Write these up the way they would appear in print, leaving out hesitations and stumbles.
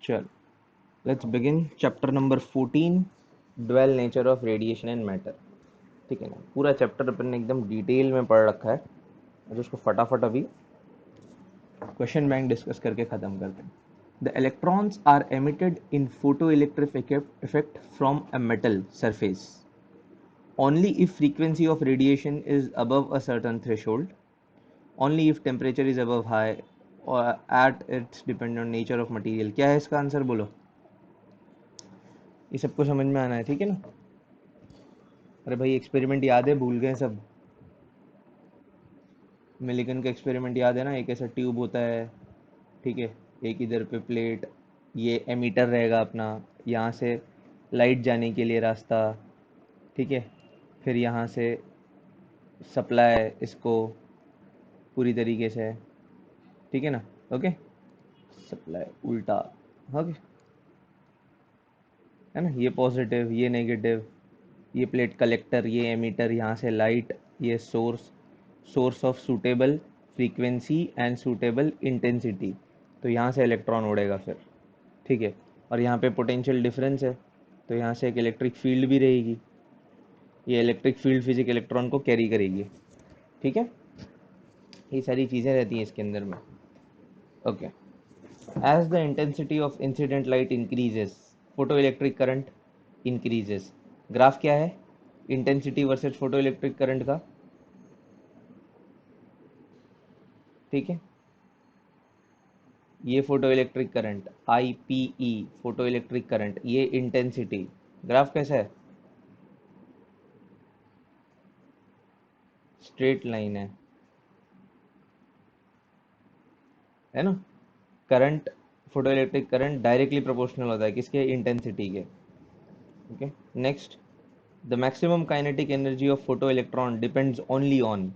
चल, let's begin chapter number 14, dual nature of radiation and matter. ठीक है ना, पूरा चैप्टर अपन ने एकदम डिटेल में पढ़ रखा है। तो उसको फटाफट अभी क्वेश्चन बैंक डिस्कस करके ख़त्म करते हैं। The electrons are emitted in photo electric effect from a metal surface only if frequency of radiation is above a certain threshold, only if temperature is above high, or at its depend on nature of material। क्या है इसका answer बोलो? ये सबको समझ में आना है, ठीक है ना? अरे भाई, एक्सपेरिमेंट याद है? भूल गए सब? मिलिकन का एक्सपेरिमेंट याद है ना? एक ऐसा ट्यूब होता है, ठीक है, एक इधर पे प्लेट, ये एमीटर रहेगा अपना, यहाँ से लाइट जाने के लिए रास्ता, ठीक है, फिर यहाँ से सप्लाई इसको पूरी तरीके से, ठीक है ना? ओके, सप्लाई उल्टा, ओके, है ना? ये पॉजिटिव, ये नेगेटिव, ये प्लेट कलेक्टर, ये एमीटर, यहाँ से लाइट, ये source, source of suitable frequency and suitable intensity. तो यहाँ से इलेक्ट्रॉन उड़ेगा फिर, ठीक है। और यहाँ पे पोटेंशियल डिफरेंस है, तो यहाँ से एक इलेक्ट्रिक फील्ड भी रहेगी। ये इलेक्ट्रिक फील्ड फिजिक इलेक्ट्रॉन को कैरी करेगी, ठीक है। ये सारी चीज़ें रहती हैं इसके अंदर में, okay. As the intensity of incident light increases, photo electric current increases. Graph क्या है intensity versus photo electric current का? ठीक है, ये photo electric current IPE, photo electric current, ये इंटेंसिटी। ग्राफ कैसा स्ट्रेट लाइन है ना? Current, photo electric current directly proportional होता है किसके? इंटेंसिटी के, okay. Next, the maximum kinetic energy of photo electron depends only on,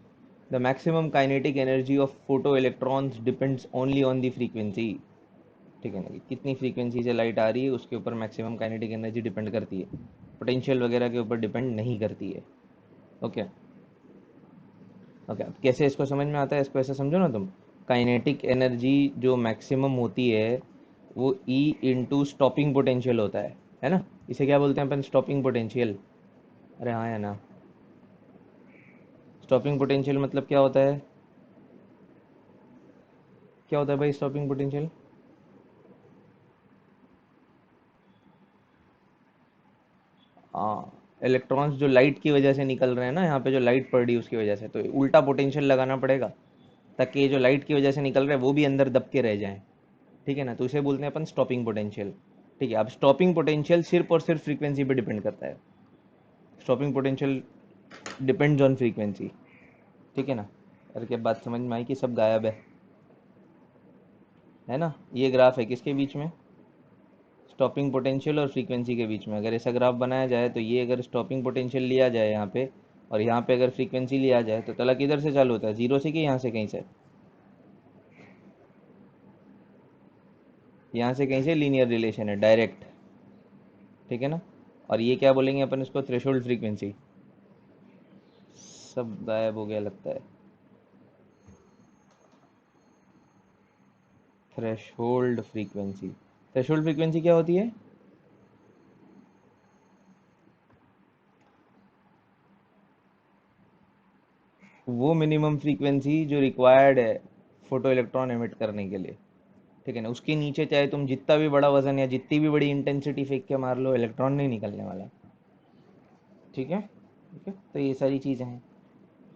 the maximum kinetic energy of photo electrons depends only on the frequency. ठीक है ना, कि कितनी frequency से लाइट आ रही है उसके ऊपर मैक्सिमम काइनेटिक एनर्जी डिपेंड करती है, पोटेंशियल वगैरह के ऊपर डिपेंड नहीं करती है, ओके। ओके, अब कैसे इसको समझ में आता है? इसको ऐसे समझो ना तुम, काइनेटिक एनर्जी जो मैक्सिमम होती है वो E इंटू स्टॉपिंग पोटेंशियल होता है ना? इसे क्या बोलते हैं अपन? Stopping potential. अरे हाँ, है ना? स्टॉपिंग पोटेंशियल मतलब क्या होता है? क्या होता है भाई स्टॉपिंग पोटेंशियल? हाँ, इलेक्ट्रॉन्स जो लाइट की वजह से निकल रहे हैं ना, यहाँ पे जो लाइट पड़ रही है उसकी वजह से, तो उल्टा पोटेंशियल लगाना पड़ेगा ताकि ये जो लाइट की वजह से निकल रहा है वो भी अंदर दब के रह जाए, ठीक है ना? तो इसे बोलते हैं अपन स्टॉपिंग पोटेंशियल, ठीक है। अब स्टॉपिंग पोटेंशियल सिर्फ और सिर्फ फ्रीक्वेंसी पे डिपेंड करता है। Stopping potential depends on frequency, ठीक है ना? अरे क्या बात समझ में आई कि सब गायब है ना? ये ग्राफ है किसके बीच में? स्टॉपिंग पोटेंशियल और फ्रीक्वेंसी के बीच में। अगर ऐसा ग्राफ बनाया जाए तो ये अगर स्टॉपिंग पोटेंशियल लिया जाए यहाँ पे, और यहाँ पे अगर फ्रीक्वेंसी लिया जाए, तो तला किधर से चालू होता है? जीरो से कि यहाँ से कहीं से? यहाँ से कहीं से लीनियर रिलेशन है डायरेक्ट, ठीक है ना? और ये क्या बोलेंगे अपन इसको? Threshold frequency. सब गायब हो गया लगता है। थ्रेशोल्ड फ्रीक्वेंसी, थ्रेशोल्ड फ्रीक्वेंसी क्या होती है? वो मिनिमम फ्रीक्वेंसी जो रिक्वायर्ड है फोटो इलेक्ट्रॉन एमिट करने के लिए, ठीक है ना? उसके नीचे चाहे तुम जितना भी बड़ा वजन या जितनी भी बड़ी इंटेंसिटी फेंक के मार लो, इलेक्ट्रॉन नहीं निकलने वाला, ठीक है? ठीक है, तो ये सारी चीज़ें हैं।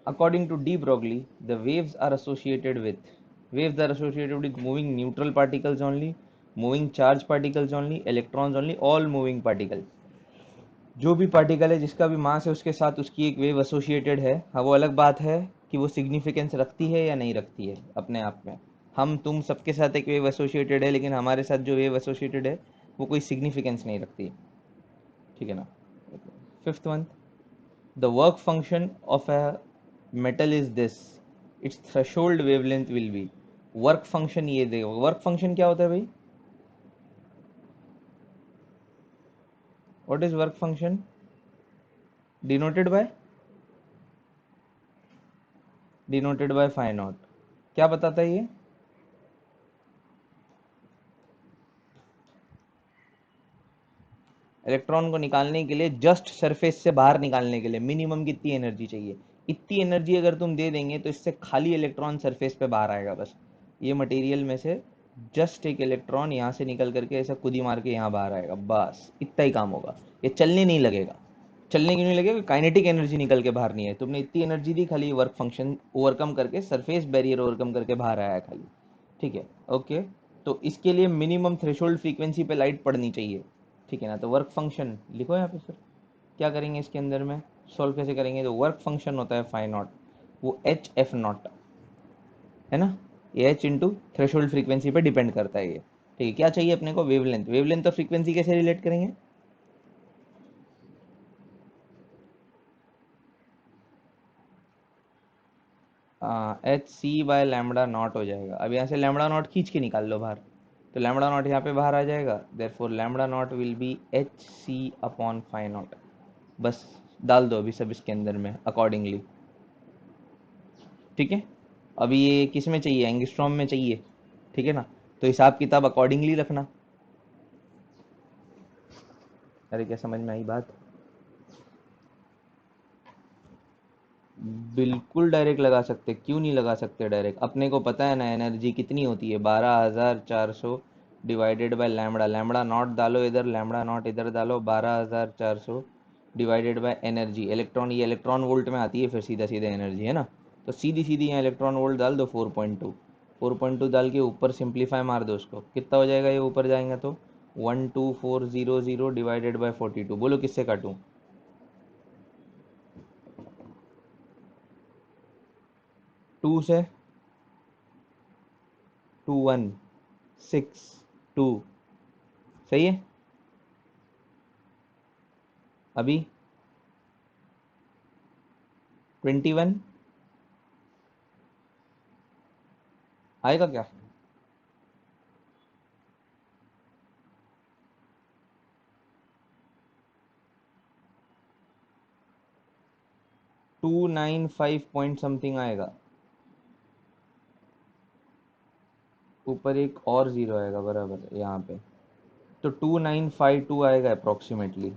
According to de Broglie, the waves are associated with, waves are associated with moving neutral particles only, moving charged particles only, electrons only, all moving particles। जो भी पार्टिकल है जिसका भी मास है उसके साथ उसकी एक वेव एसोसिएटेड है। हाँ, वो अलग बात है कि वो सिग्निफिकेंस रखती है या नहीं रखती है अपने आप में। हम तुम सबके साथ एक वेव एसोसिएटेड है, लेकिन हमारे साथ जो वेव एसोसिएटेड है वो कोई सिग्निफिकेंस नहीं रखती, ठीक है ना? Fifth one, the work function of a metal is this, its threshold wavelength will be. Work function ये देखो, वर्क फंक्शन क्या होता है भाई? What is work function? Denoted by, denoted by phi naught. क्या बताता है ये? इलेक्ट्रॉन को निकालने के लिए, जस्ट सरफेस से बाहर निकालने के लिए मिनिमम कितनी एनर्जी चाहिए? इतनी एनर्जी अगर तुम दे देंगे तो इससे खाली इलेक्ट्रॉन सरफेस पे बाहर आएगा बस। ये मटेरियल में से जस्ट एक इलेक्ट्रॉन यहाँ से निकल करके ऐसा कुदी मार के यहाँ बाहर आएगा, बस इतना ही काम होगा। ये चलने नहीं लगेगा। चलने क्यों नहीं लगेगा? काइनेटिक एनर्जी निकल के बाहर नहीं है, तुमने इतनी एनर्जी दी, खाली वर्क फंक्शन ओवरकम करके, सरफेस बैरियर ओवरकम करके बाहर आया है खाली। ठीक है, ओके। तो इसके लिए मिनिमम थ्रेशोल्ड फ्रीक्वेंसी पे लाइट पड़नी चाहिए। ठीक है ना? तो वर्क फंक्शन लिखो यहाँ पे सर। क्या करेंगे इसके अंदर में? सॉल्व कैसे करेंगे? तो वर्क फंक्शन होता है फाई नॉट, वो एच एफ नॉट है ना। ये एच इंटू थ्रेशोल्ड फ्रीक्वेंसी पे डिपेंड करता है ये। ठीक है, क्या चाहिए अपने को? वेवलेंथ। वेवलेंथ और फ्रीक्वेंसी कैसे रिलेट करेंगे? H c by lambda naught हो जाएगा। अब यहाँ से लैम्बडा नॉट खींच के निकाल लो बाहर, तो लैम्बडा नॉट यहाँ पे बाहर आ जाएगा। Therefore lambda naught will be h c upon phi naught. बस डाल दो अभी सब इसके अंदर में अकॉर्डिंगली। ठीक है, अभी ये किस में चाहिए? एंगस्ट्रॉम में चाहिए। ठीक है ना? तो हिसाब किताब अकॉर्डिंगली रखना। अरे क्या समझ में आई बात? बिल्कुल डायरेक्ट लगा सकते, क्यों नहीं लगा सकते डायरेक्ट? अपने को पता है ना एनर्जी कितनी होती है, 12,400 divided by lambda. Lambda naught डालो इधर, लैम्बडा नॉट इधर डालो, 12,400 डिवाइडेड बाय एनर्जी। इलेक्ट्रॉन, ये इलेक्ट्रॉन वोल्ट में आती है फिर सीधा सीधा एनर्जी, है ना। तो सीधी सीधी यहाँ इलेक्ट्रॉन वोल्ट डाल दो 4.2। 4.2 डाल के ऊपर सिंप्लीफाई मार दो उसको, कितना हो जाएगा ये ऊपर जाएंगे तो? 12400 डिवाइडेड बाय 42। बोलो किससे काटूं? 2 से। 2162 सही है। अभी 21 आएगा क्या? 295 पॉइंट समथिंग आएगा। ऊपर एक और जीरो आएगा बराबर यहाँ पे, तो 2952 आएगा अप्रोक्सीमेटली।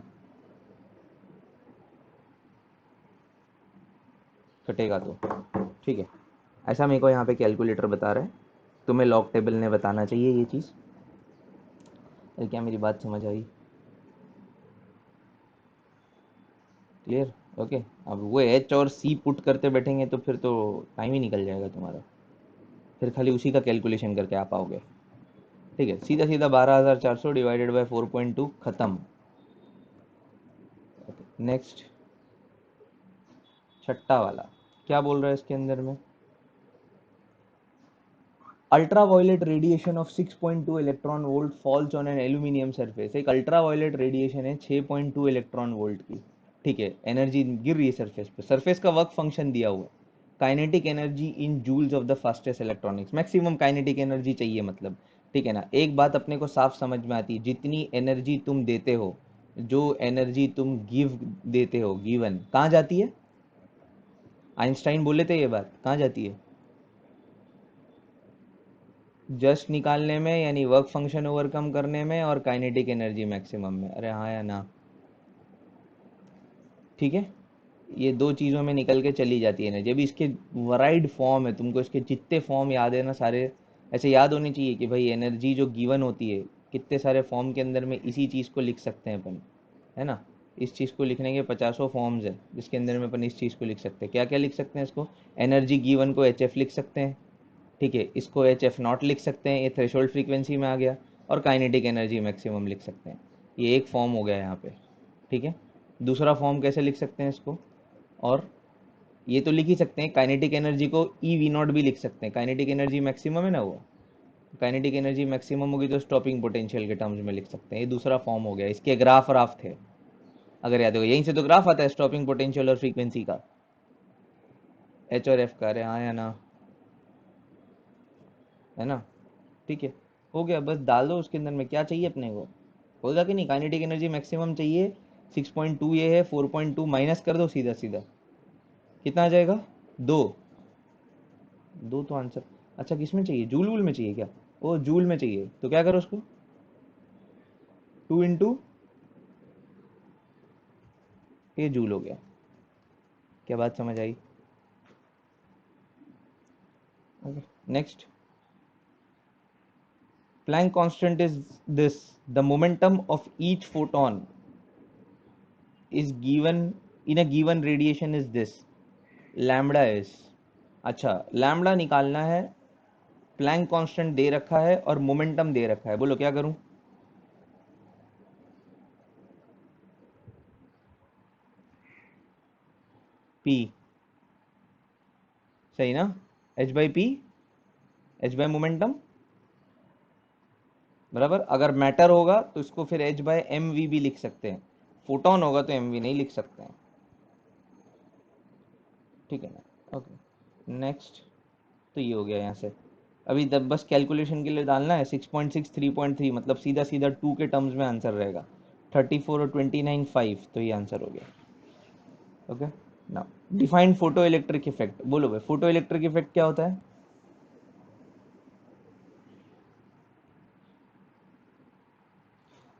कटेगा तो ठीक है। ऐसा मेरे को यहाँ पे कैलकुलेटर बता रहा है, तुम्हें लॉग टेबल ने बताना चाहिए ये चीज़। अरे क्या मेरी बात समझ आई? क्लियर? ओके। अब वो एच और सी पुट करते बैठेंगे तो फिर तो टाइम ही निकल जाएगा तुम्हारा, फिर खाली उसी का कैलकुलेशन करके आ पाओगे। ठीक है, सीधा सीधा 12,400 डिवाइडेड बाय 4.2, खत्म। नेक्स्ट, छठा वाला क्या बोल रहा है इसके अंदर में? Ultra violet radiation of 6.2 electron volt falls on an aluminium surface. एक अल्ट्रा वायलेट रेडिएशन है 6.2 इलेक्ट्रॉन वोल्ट की। ठीक है, एनर्जी गिर रही है सरफेस पे, सरफेस का वर्क फंक्शन दिया हुआ है। Kinetic energy in joules of the fastest electronics, maximum kinetic energy चाहिए मतलब। ठीक है ना? एक बात अपने को साफ समझ में आती है, जितनी एनर्जी तुम देते हो, जो एनर्जी तुम गिव देते हो, गिवन कहाँ जाती है? आइंस्टाइन बोले थे ये बात, कहाँ जाती है? जस्ट निकालने में, यानी वर्क फंक्शन ओवरकम करने में, और काइनेटिक एनर्जी मैक्सिमम में। अरे हाँ या ना? ठीक है, ये दो चीज़ों में निकल के चली जाती है एनर्जी। अभी इसके वराइड फॉर्म है, तुमको इसके जितने फॉर्म याद है ना सारे, ऐसे याद होने चाहिए कि भाई एनर्जी जो गिवन होती है, कितने सारे फॉर्म के अंदर में इसी चीज़ को लिख सकते हैं अपन, है ना। इस चीज़ को लिखने के 50 फॉर्म्स है जिसके अंदर में अपन इस चीज़ को लिख सकते हैं। क्या क्या लिख सकते हैं इसको? एनर्जी गिवन को एच एफ लिख सकते हैं। ठीक है, इसको एच एफ नॉट लिख सकते हैं, ये थ्रेशोल्ड फ्रीक्वेंसी में आ गया। और काइनेटिक एनर्जी मैक्सिमम लिख सकते हैं। ये एक फॉर्म हो गया यहाँ पे। ठीक है, दूसरा फॉर्म कैसे लिख सकते हैं इसको? और ये तो लिख ही सकते हैं, काइनेटिक एनर्जी को ई वी नॉट भी लिख सकते हैं। काइनेटिक एनर्जी मैक्सिमम है ना वो, काइनेटिक एनर्जी मैक्सिमम होगी तो स्टॉपिंग पोटेंशियल के टर्म्स में लिख सकते हैं। ये दूसरा फॉर्म हो गया। इसके ग्राफ राफ थे, अगर याद होगा, यहीं से तो ग्राफ आता है स्टॉपिंग पोटेंशियल और फ्रीक्वेंसी का, एच और एफ का। अरे हाँ या ना? है ना? ठीक है, हो गया। बस डाल दो उसके अंदर में, क्या चाहिए अपने को? होगा कि नहीं? काइनेटिक एनर्जी मैक्सिमम चाहिए 6.2, ये है 4.2, माइनस कर दो सीधा सीधा, कितना आ जाएगा? दो। दो तो आंसर। अच्छा किस में चाहिए? जूल वूल में चाहिए क्या? ओ जूल में चाहिए, तो क्या करो उसको, 2 इंटू ये जूल हो गया। क्या बात समझ आई? Okay, next. Planck constant is this: the momentum of each photon is given in a given radiation is this, lambda is। अच्छा, लैम्बडा निकालना है, प्लैंक कांस्टेंट दे रखा है और मोमेंटम दे रखा है, बोलो क्या करूं? पी, सही ना? H by P, H by momentum, बराबर। अगर मैटर होगा तो इसको फिर एच बाय एम वी भी लिख सकते हैं, फोटोन होगा तो एम वी नहीं लिख सकते हैं, ठीक है ना? Okay, next. तो ये हो गया यहाँ से। अभी तब बस कैलकुलेशन के लिए डालना है 6.6 3.3, मतलब सीधा सीधा 2 के टर्म्स में आंसर रहेगा। 34 और 29 5, तो ये आंसर हो गया। Okay, now define photo electric effect. बोलो भाई, फोटो इलेक्ट्रिक इफेक्ट क्या होता है?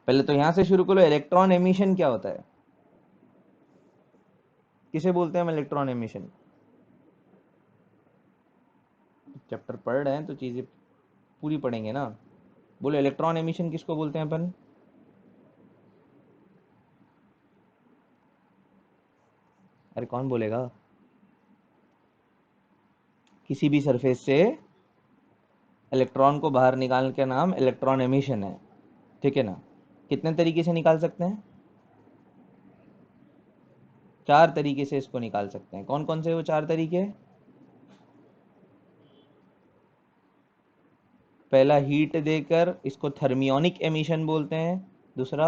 पहले तो यहाँ से शुरू करो, इलेक्ट्रॉन एमिशन क्या होता है? किसे बोलते हैं हम इलेक्ट्रॉन एमिशन? चैप्टर पढ़ रहे हैं तो चीज़ें पूरी पढ़ेंगे ना। बोलो, इलेक्ट्रॉन एमिशन किसको बोलते हैं अपन? अरे कौन बोलेगा? किसी भी सरफेस से इलेक्ट्रॉन को बाहर निकालने का नाम इलेक्ट्रॉन एमिशन है, ठीक है ना? कितने तरीके से निकाल सकते हैं? 4 तरीके से इसको निकाल सकते हैं। कौन कौन से वो 4 तरीके? पहला, हीट देकर, इसको थर्मियोनिक एमिशन बोलते हैं। दूसरा,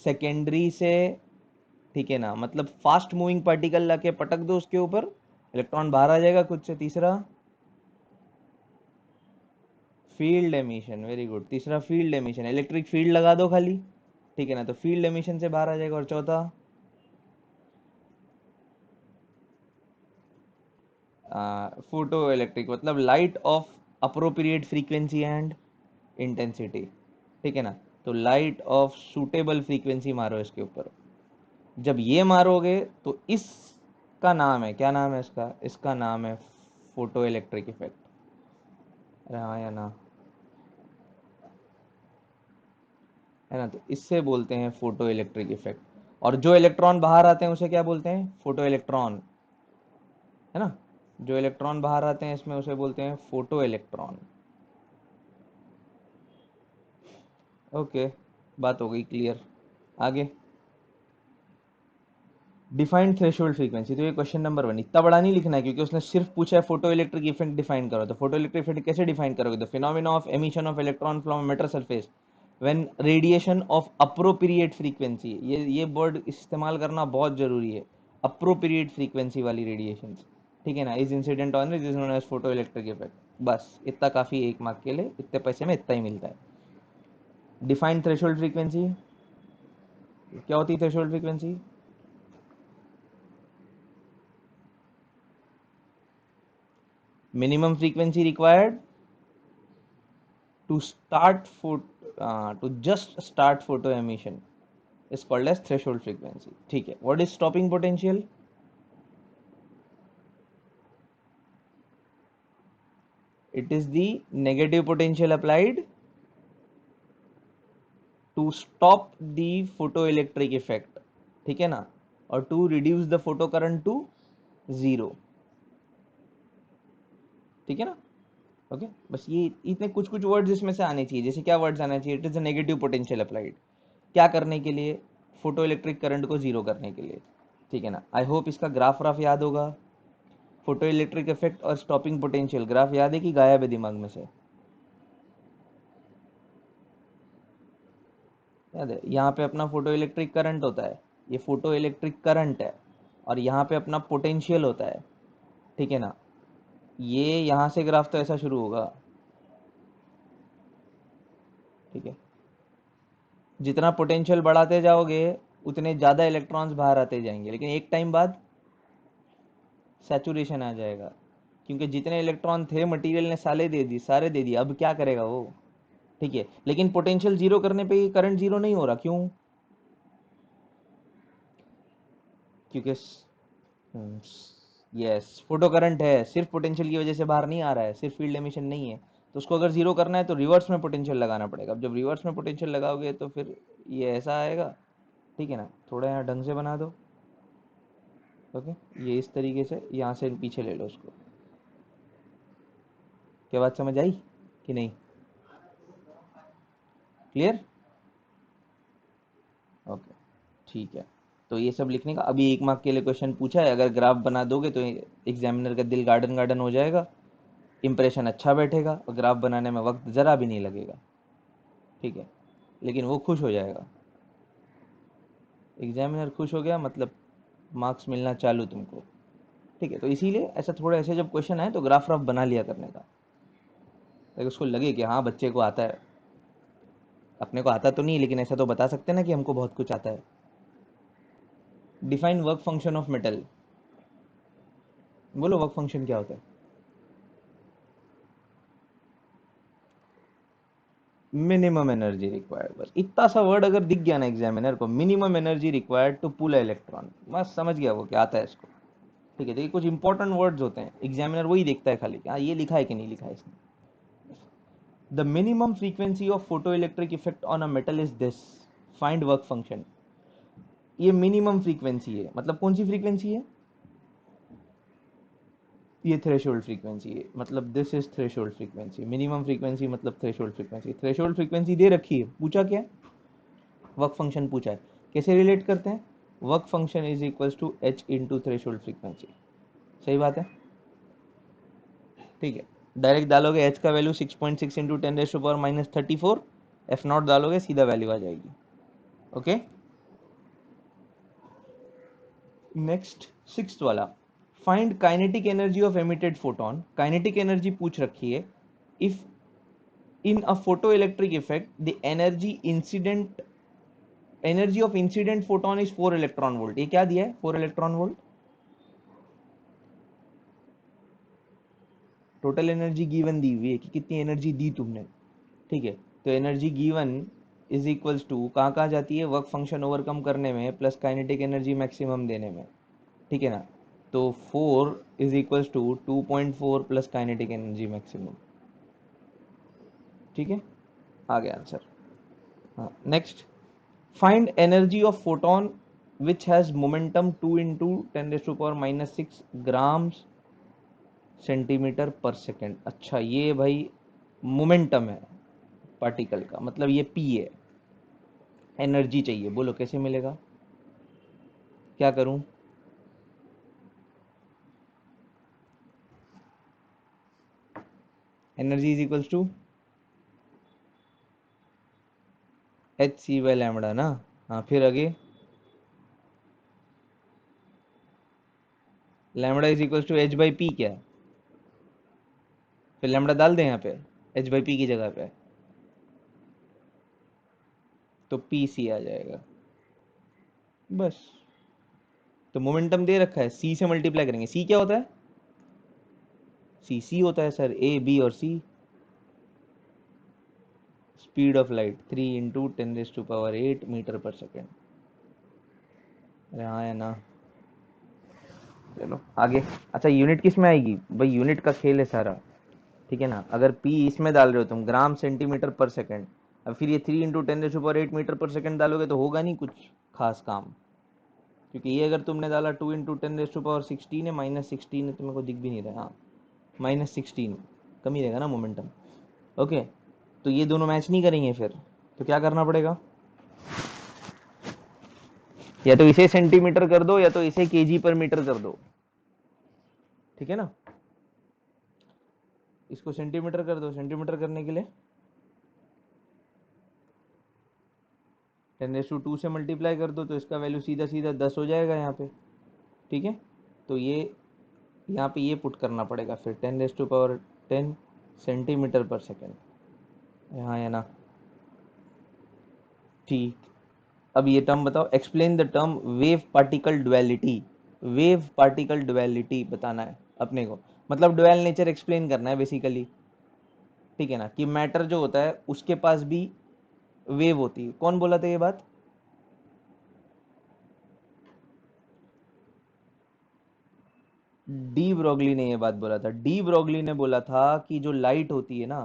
सेकेंडरी से, ठीक है ना, मतलब फास्ट मूविंग पार्टिकल लाके पटक दो उसके ऊपर, इलेक्ट्रॉन बाहर आ जाएगा खुद से। तीसरा, फील्ड एमिशन, वेरी गुड। तीसरा फील्ड एमिशन, इलेक्ट्रिक फील्ड लगा दो खाली, ठीक है ना, तो फील्ड एमिशन से बाहर आ जाएगा। और चौथा, फोटो इलेक्ट्रिक, मतलब light of appropriate frequency and intensity, ठीक है ना, तो लाइट ऑफ सूटेबल फ्रीक्वेंसी मारो इसके ऊपर। जब ये मारोगे तो इसका नाम है, क्या नाम है इसका? इसका नाम है फोटो इलेक्ट्रिक इफेक्ट। अरे हाँ या ना? है ना? तो इससे बोलते हैं फोटो इलेक्ट्रिक इफेक्ट। और जो इलेक्ट्रॉन बाहर आते हैं उसे क्या बोलते हैं? फोटो इलेक्ट्रॉन, है ना? जो इलेक्ट्रॉन बाहर आते हैं इसमें उसे बोलते हैं फोटो इलेक्ट्रॉन। ओके, बात हो गई क्लियर। आगे, डिफाइंड थ्रेशोल्ड फ्रीक्वेंसी। तो ये क्वेश्चन नंबर 1, इतना बड़ा नहीं लिखना है क्योंकि उसने सिर्फ पूछा है फोटो इलेक्ट्रिक इफेक्ट डिफाइन करो। तो फोटो इलेक्ट्रिक इफेक्ट कैसे डिफाइन करोगे? The phenomena of emission of electron from metal surface when radiation of appropriate frequency. ये वर्ड इस्तेमाल करना बहुत जरूरी है, अप्रोप्रिएट फ्रीक्वेंसी वाली रेडिएशन, ठीक है ना, is incident on is known as photo electric effect. बस इतना काफी, 1 मार्क के लिए इतने पैसे में इतना ही मिलता है। डिफाइंड थ्रेशोल्ड फ्रीक्वेंसी, क्या होती है threshold frequency? Minimum frequency required to start to just start photo emission is called as threshold frequency, ठीक है? What is stopping potential? It is the negative potential applied to stop the photoelectric effect, ठीक है ना, और to reduce the photocurrent to 0, ठीक है ना? Okay, बस ये इतने कुछ कुछ वर्ड्स इसमें से आने चाहिए। जैसे क्या वर्ड्स आना चाहिए? It is a negative potential applied, क्या करने के लिए? फोटो इलेक्ट्रिक करंट को जीरो करने के लिए, ठीक है ना? आई होप इसका ग्राफ व्राफ याद होगा। फोटो इलेक्ट्रिक इफेक्ट और स्टॉपिंग पोटेंशियल ग्राफ याद है कि गायब है दिमाग में से? याद है? यहाँ पे अपना फोटो इलेक्ट्रिक करंट होता है, ये फोटो इलेक्ट्रिक करंट है, और यहाँ पे अपना पोटेंशियल होता है, ठीक है ना? ये यहाँ से ग्राफ तो ऐसा शुरू होगा, ठीक है? जितना पोटेंशियल बढ़ाते जाओगे उतने ज़्यादा इलेक्ट्रॉन्स बाहर आते जाएंगे, लेकिन एक टाइम बाद सैचुरेशन आ जाएगा, क्योंकि जितने इलेक्ट्रॉन थे मटेरियल ने सारे दे दिए, अब क्या करेगा वो, ठीक है? लेकिन पोटेंशियल जीरो करने पे करंट जीरो नहीं हो रहा, क्यों? क्योंकि यस, फोटो करंट है, सिर्फ पोटेंशियल की वजह से बाहर नहीं आ रहा है, सिर्फ फील्ड एमिशन नहीं है। तो उसको अगर जीरो करना है तो रिवर्स में पोटेंशियल लगाना पड़ेगा। अब जब रिवर्स में पोटेंशियल लगाओगे तो फिर ये ऐसा आएगा, ठीक है ना। थोड़ा यहाँ ढंग से बना दो। ओके, ये इस तरीके से यहाँ से पीछे ले लो उसको। क्या बात समझ आई कि नहीं? क्लियर? ओके, ठीक है। तो ये सब लिखने का अभी 1 मार्क के लिए क्वेश्चन पूछा है, अगर ग्राफ बना दोगे तो एग्जामिनर का दिल गार्डन गार्डन हो जाएगा, इंप्रेशन अच्छा बैठेगा और ग्राफ बनाने में वक्त ज़रा भी नहीं लगेगा, ठीक है। लेकिन वो खुश हो जाएगा, एग्जामिनर खुश हो गया मतलब मार्क्स मिलना चालू तुमको, ठीक है। तो इसीलिए ऐसा थोड़ा, ऐसे जब क्वेश्चन आए तो ग्राफ व्राफ बना लिया करने का, ताकि उसको लगे कि हाँ बच्चे को आता है। अपने को आता तो नहीं, लेकिन ऐसा तो बता सकते हैं ना कि हमको बहुत कुछ आता है। Define work function of metal. बोलो वर्क फंक्शन क्या होता है? Minimum energy required. बस इतना सा वर्ड अगर दिख गया ना एग्जामिनर को, minimum energy required to pull electron, बस समझ गया वो क्या आता है इसको, ठीक है। देखिए कुछ इंपॉर्टेंट वर्ड्स होते हैं, एग्जामिनर वही देखता है खाली, हाँ ये लिखा है कि नहीं लिखा है इसमें। The minimum frequency of photo electric effect on a metal is this, find work function. ये मिनिमम फ्रीक्वेंसी है, मतलब कौन सी फ्रीक्वेंसी है? ये थ्रेशोल्ड फ्रीक्वेंसी है, मतलब this is threshold frequency. Minimum frequency मतलब थ्रेशोल्ड फ्रीक्वेंसी। थ्रेशोल्ड फ्रीक्वेंसी दे रखी है, पूछा क्या? वर्क फंक्शन पूछा है। कैसे रिलेट करते हैं? Work function is equals to h into threshold frequency. सही बात है, ठीक है। डायरेक्ट डालोगे एच का वैल्यू 6.6 इंटू 10⁻⁻34, एफ नॉट डालोगे सीधा वैल्यू आ जाएगी। ओके, नेक्स्ट सिक्स्थ वाला, find kinetic energy of emitted photon. Kinetic energy पूछ रखी है। If in a photo electric effect the energy of incident photon is 4 electron volt. ये क्या दिया है? 4 electron volt. Total energy given दी हुई है कि कितनी एनर्जी दी तुमने, ठीक है। तो energy given is equals to कहाँ कहाँ जाती है? वर्क फंक्शन ओवरकम करने में प्लस काइनेटिक एनर्जी मैक्सिमम देने में, ठीक है ना। तो 4 is equals to 2.4 plus kinetic energy maximum, ठीक है। आ गया आंसर। हाँ, next, find energy of photon which has momentum 2 into 10⁻⁻6 grams centimetre per second. अच्छा ये भाई मोमेंटम है पार्टिकल का, मतलब ये पी है। एनर्जी चाहिए, बोलो कैसे मिलेगा? क्या करूं? Energy is equals to h c by lambda ना। हाँ फिर आगे, lambda is equals to h by p क्या? फिर लैम्बडा डाल दें यहाँ पे एच बाई पी की जगह पे, तो पी सी आ जाएगा बस। तो मोमेंटम दे रखा है, सी से मल्टीप्लाई करेंगे। सी क्या होता है? सी होता है सर, ए बी और सी। स्पीड ऑफ लाइट 3 × 10⁻⁸ मीटर पर सेकेंड। अरे हाँ है ना। चलो आगे। अच्छा यूनिट किस में आएगी भाई? यूनिट का खेल है सारा, ठीक है ना। अगर पी इसमें डाल रहे हो तुम, ग्राम सेंटीमीटर पर सेकेंड, अब फिर ये 3 × 10⁸ मीटर पर सेकेंड डालोगे तो होगा नहीं कुछ खास काम, क्योंकि ये अगर तुमने डाला 2 × 10⁻16 है, -16 है, तो मेरे को दिख भी नहीं रहा। हाँ -16 कम ही रहेगा ना मोमेंटम। ओके, तो ये दोनों मैच नहीं करेंगे फिर, तो क्या करना पड़ेगा? या तो इसे सेंटीमीटर कर दो या तो इसे केजी पर मीटर कर दो, ठीक है ना। इसको सेंटीमीटर कर दो, सेंटीमीटर करने के लिए 10⁻² से मल्टीप्लाई कर दो, तो इसका वैल्यू सीधा सीधा 10 हो जाएगा यहाँ पे, ठीक है। तो ये यहाँ पे ये पुट करना पड़ेगा फिर 10⁻10 सेंटीमीटर पर सेकेंड, यहाँ है ना, ठीक। अब ये टर्म बताओ, explain the term wave particle duality. Wave particle duality बताना है अपने को, मतलब डुअल नेचर एक्सप्लेन करना है बेसिकली, ठीक है ना। कि मैटर जो होता है उसके पास भी वेव होती है। कौन बोला था ये बात? डी ब्रोगली ने ये बात बोला था। डी ब्रोगली ने बोला था कि जो लाइट होती है ना,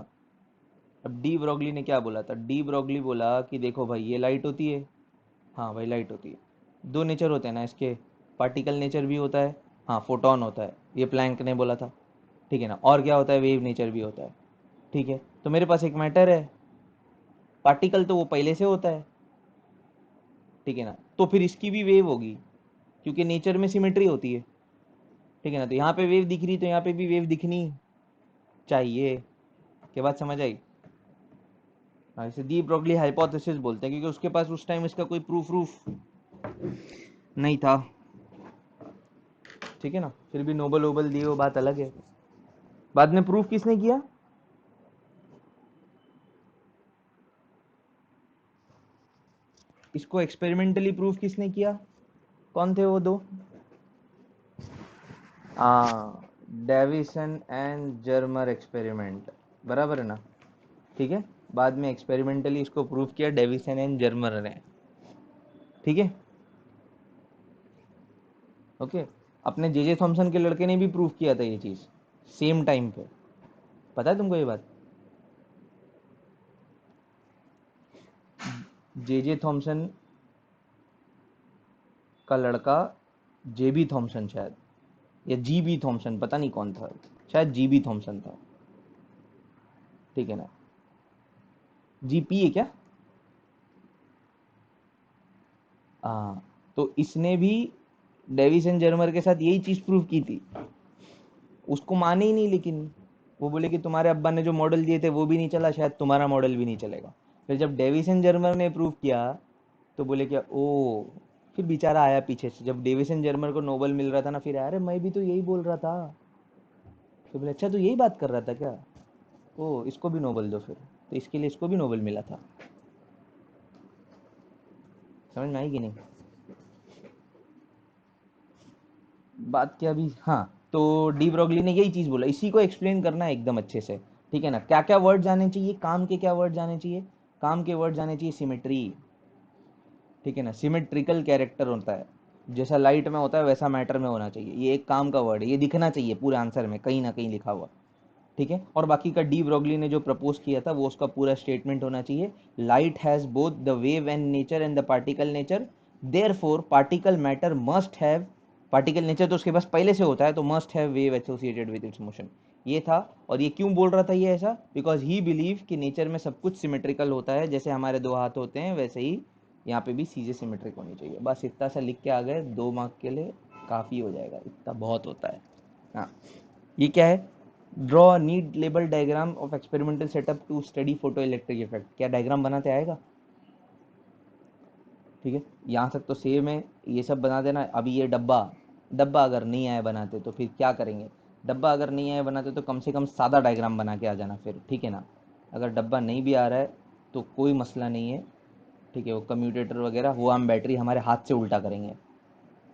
अब डी ब्रोगली ने क्या बोला था, डी ब्रोगली बोला कि देखो भाई ये लाइट होती है, हाँ भाई लाइट होती है, दो नेचर होते हैं ना इसके, पार्टिकल नेचर भी होता है, हाँ फोटोन होता है, ये प्लैंक ने बोला था, ठीक है ना, और क्या होता है, वेव नेचर भी होता है, ठीक है। तो मेरे पास एक मैटर है, पार्टिकल तो वो पहले से होता है, ठीक है ना, तो फिर इसकी भी वेव होगी, क्योंकि नेचर में सिमेट्री होती है, ठीक है ना। तो यहाँ पे वेव दिख रही तो यहाँ पे भी वेव दिखनी चाहिए। क्या बात समझ आई? हाँ, इसे दी ब्रोगली हाइपोथेसिस बोलते हैं, क्योंकि उसके पास उस टाइम इसका कोई प्रूफ नहीं था, ठीक है ना। फिर भी नोबल वोबल दिए, वो बात अलग है। बाद में प्रूफ किसने किया? इसको एक्सपेरिमेंटली प्रूफ किसने किया? कौन थे वो दो? हाँ, डेविसन एंड जर्मर एक्सपेरिमेंट, बराबर है ना, ठीक है। बाद में एक्सपेरिमेंटली इसको प्रूफ किया डेविसन एंड जर्मर ने, ठीक है, ओके। अपने जे थॉमसन के लड़के ने भी प्रूफ किया था ये चीज, सेम टाइम पे। पता है तुमको ये बात? जे थॉमसन का लड़का, जेबी थॉमसन शायद, या जीबी थॉमसन, पता नहीं कौन था, शायद जीबी थॉमसन था, ठीक है ना। जीपी है क्या? हाँ, तो इसने भी डेविस एंड जर्मर के साथ यही चीज प्रूव की थी। उसको माने ही नहीं, लेकिन वो बोले कि तुम्हारे अब्बा ने जो मॉडल दिए थे वो भी नहीं चला, शायद तुम्हारा मॉडल भी नहीं चलेगा। फिर जब डेविस एंड जर्मर ने प्रूव किया तो बोले क्या, ओ, फिर बेचारा आया पीछे से, जब डेविस एंड जर्मर को नोबेल मिल रहा था ना, फिर अरे मैं भी तो यही बोल रहा था। तो बोले अच्छा, तो यही बात कर रहा था क्या? ओ, इसको भी नोबेल दो फिर। तो इसके लिए इसको भी नोबेल मिला था। समझ में आई कि नहीं बात? क्या अभी, हाँ। तो डी ब्रोगली ने यही चीज बोला, इसी को एक्सप्लेन करना है एकदम अच्छे से, ठीक है ना। क्या क्या वर्ड आने चाहिए काम के, क्या वर्ड आने चाहिए काम के? वर्ड आने चाहिए सिमेट्री, ठीक है ना। सिमेट्रिकल कैरेक्टर होता है, जैसा लाइट में होता है वैसा मैटर में होना चाहिए, ये एक काम का वर्ड है, ये दिखना चाहिए पूरे आंसर में कहीं ना कहीं लिखा हुआ, ठीक है। और बाकी का डी ब्रोगली ने जो प्रपोज किया था वो उसका पूरा स्टेटमेंट होना चाहिए, light has both the wave and nature and the particle nature, therefore particle matter must have, particle nature तो उसके पास पहले से होता है, तो must have wave associated with its motion. ये था। और ये क्यों बोल रहा था ये ऐसा? बिकॉज ही बिलीव कि नेचर में सब कुछ सिमेट्रिकल होता है, जैसे हमारे दो हाथ होते हैं वैसे ही यहाँ पे भी चीज़ें सिमेट्रिक होनी चाहिए। बस इतना सा लिख के आ गए, 2 मार्क के लिए काफ़ी हो जाएगा, इतना बहुत होता है। हाँ, ये क्या है? Draw neat label diagram of experimental setup to study photo electric effect. क्या डायग्राम बनाते आएगा? ठीक है, यहाँ तक तो सेम है, ये सब बना देना। अभी ये डब्बा, डब्बा अगर नहीं आए बनाते तो फिर क्या करेंगे? डब्बा अगर नहीं आए बनाते तो कम से कम सादा डायग्राम बना के आ जाना फिर, ठीक है ना। अगर डब्बा नहीं भी आ रहा है तो कोई मसला नहीं है, ठीक है। वो कम्यूटेटर वगैरह वो हम बैटरी हमारे हाथ से उल्टा करेंगे,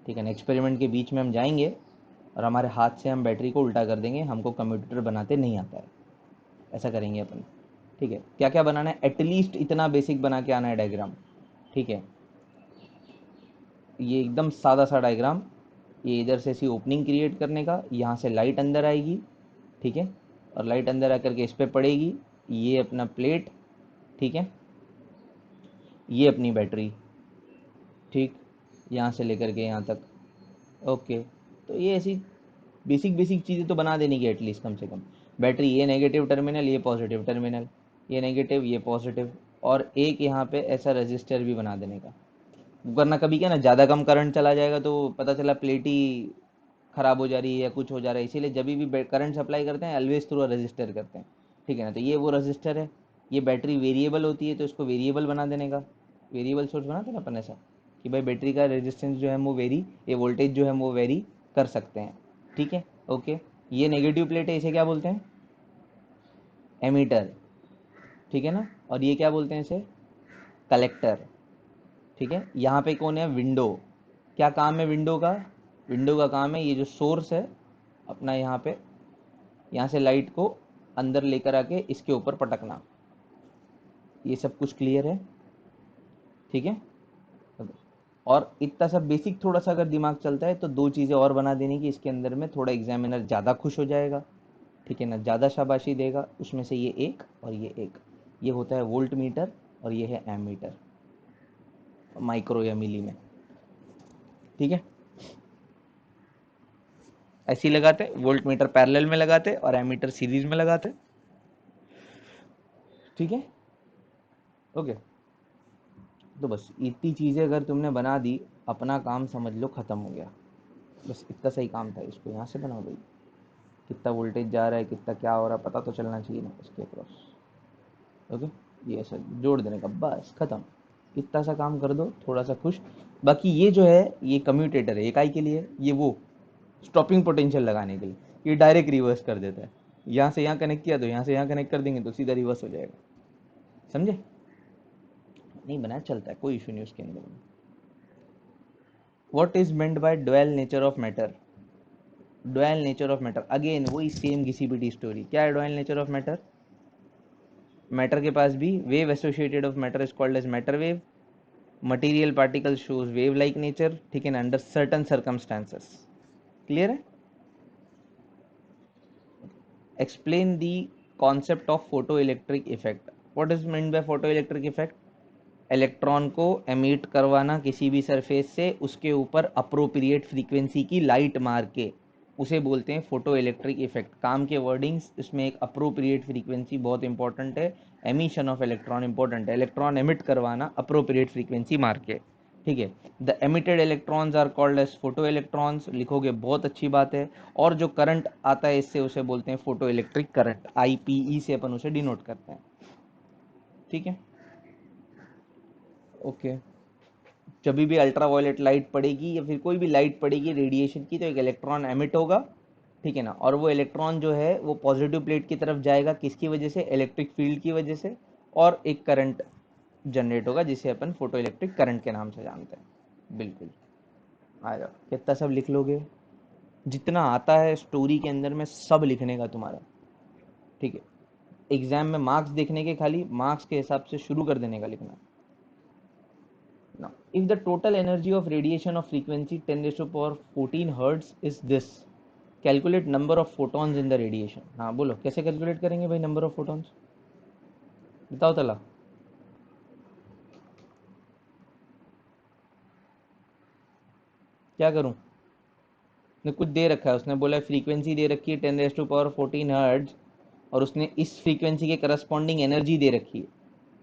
ठीक है ना। एक्सपेरिमेंट के बीच में हम जाएंगे और हमारे हाथ से हम बैटरी को उल्टा कर देंगे, हमको कम्यूटेटर बनाते नहीं आता है, ऐसा करेंगे अपन, ठीक है। क्या क्या बनाना है? एटलीस्ट इतना बेसिक बना के आना है डायग्राम, ठीक है। ये एकदम सादा सा डायग्राम, ये इधर से ऐसी ओपनिंग क्रिएट करने का, यहाँ से लाइट अंदर आएगी, ठीक है, और लाइट अंदर आकर के इस पर पड़ेगी, ये अपना प्लेट, ठीक है, ये अपनी बैटरी, ठीक, यहाँ से लेकर के यहाँ तक, ओके। तो ये ऐसी बेसिक बेसिक चीज़ें तो बना देने की एटलीस्ट, कम से कम। बैटरी, ये नेगेटिव टर्मिनल, ये पॉजिटिव टर्मिनल, ये नेगेटिव ये पॉजिटिव, और एक यहाँ पे ऐसा रजिस्टर भी बना देने का। वरना कभी क्या ना, ज़्यादा कम करंट चला जाएगा तो पता चला प्लेट ही ख़राब हो जा रही है या कुछ हो जा रहा है, इसीलिए जब भी करंट सप्लाई करते हैं ऑलवेज थ्रू रजिस्टर करते हैं, ठीक है ना। तो ये वो रजिस्टर है। ये बैटरी वेरिएबल होती है तो इसको वेरिएबल बना देने का, वेरिएबल सोर्स बनाते हैं ना अपन ऐसा, कि भाई बैटरी का रेजिस्टेंस जो है वो वेरी, ये वोल्टेज जो है वो वेरी कर सकते हैं, ठीक है, ओके। ये नेगेटिव प्लेट है, इसे क्या बोलते हैं? एमीटर, ठीक है ना। और ये क्या बोलते हैं इसे? कलेक्टर, ठीक है। यहाँ पे कौन है? विंडो। क्या काम है विंडो का? विंडो का काम है ये जो सोर्स है अपना, यहाँ पे, यहाँ से लाइट को अंदर लेकर आके इसके ऊपर पटकना। ये सब कुछ क्लियर है? ठीक है, और इतना सा बेसिक थोड़ा सा अगर दिमाग चलता है तो दो चीज़ें और बना देने की इसके अंदर में, थोड़ा एग्जामिनर ज़्यादा खुश हो जाएगा, ठीक है ना, ज़्यादा शाबाशी देगा। उसमें से ये एक और ये एक, ये होता है वोल्ट मीटर और ये है एम मीटर, माइक्रो या मिली में, ठीक है। ऐसे ही लगाते, वोल्ट मीटर पैरेलल में लगाते और एम मीटर सीरीज में लगाते, ठीक है। ओके, तो बस इतनी चीज़ें अगर तुमने बना दी, अपना काम समझ लो ख़त्म हो गया। बस इतना सही काम था, इसको यहाँ से बनाओ भाई, कितना वोल्टेज जा रहा है, कितना क्या हो रहा है, पता तो चलना चाहिए ना इसके अक्रॉस। ओके, ये सब जोड़ देने का, बस ख़त्म। इतना सा काम कर दो, थोड़ा सा खुश। बाकी ये जो है ये कम्यूटेटर है, इकाई के लिए, ये वो स्टॉपिंग पोटेंशियल लगाने के लिए, ये डायरेक्ट रिवर्स कर देता है। यहाँ से यहाँ कनेक्ट किया तो यहाँ से यहाँ कनेक्ट कर देंगे तो सीधा रिवर्स हो जाएगा, समझे। नहीं बनाया चलता है, कोई इशू नहीं उसके अंदर में। What is meant by dual nature of matter. Dual nature of matter, again वही सेम घिसी-पिटी स्टोरी। क्या है dual nature of matter? Matter के पास भी wave associated of matter is called as matter wave. Material particle shows wave like nature, ठीक है ना, अंडर सर्टन सर्कमस्टांसेस। क्लियर है? Explain the concept of photo electric effect. What is meant by photo electric effect? Electron को emit करवाना किसी भी surface से, उसके ऊपर अप्रोप्रिएट फ्रीक्वेंसी की लाइट मार के, उसे बोलते हैं फोटो इलेक्ट्रिक इफेक्ट। काम के वर्डिंग्स इसमें, एक अप्रोप्रिएट फ्रीक्वेंसी बहुत इंपॉर्टेंट है, एमिशन ऑफ इलेक्ट्रॉन इंपॉर्टेंट है, इलेक्ट्रॉन एमिट करवाना अप्रोप्रिएट फ्रीक्वेंसी मार के, ठीक है। The emitted electrons are called as photo electrons, लिखोगे बहुत अच्छी बात है। और जो करंट आता है इससे, उसे बोलते हैं फोटो इलेक्ट्रिक करंट, IPE से अपन उसे डिनोट करते हैं, ठीक है। ओके, जब भी अल्ट्रावायलेट लाइट पड़ेगी या फिर कोई भी लाइट पड़ेगी रेडिएशन की, तो एक इलेक्ट्रॉन एमिट होगा, ठीक है ना, और वो इलेक्ट्रॉन जो है वो पॉजिटिव प्लेट की तरफ जाएगा, किसकी वजह से? इलेक्ट्रिक फील्ड की वजह से, और एक करंट जनरेट होगा जिसे अपन फोटो इलेक्ट्रिक करंट के नाम से जानते हैं। बिल्कुल, आ जाओ, कितना सब लिख लोगे, जितना आता है स्टोरी के अंदर में सब लिखने का तुम्हारा, ठीक है। एग्जाम में मार्क्स देखने के, खाली मार्क्स के हिसाब से शुरू कर देने का लिखना। Now, if the total energy of radiation of frequency 10 raised to power 14 hertz is this, calculate number of photons in the radiation। हाँ बोलो, कैसे कैलकुलेट करेंगे भाई नंबर ऑफ फोटॉन्स, बताओ तला। क्या करूं? ने कुछ दे रखा है, उसने बोला फ्रीक्वेंसी दे रखी है 10 रेज टू पावर 14 हर्ट्ज, और उसने इस फ्रीक्वेंसी के करस्पॉन्डिंग एनर्जी दे रखी है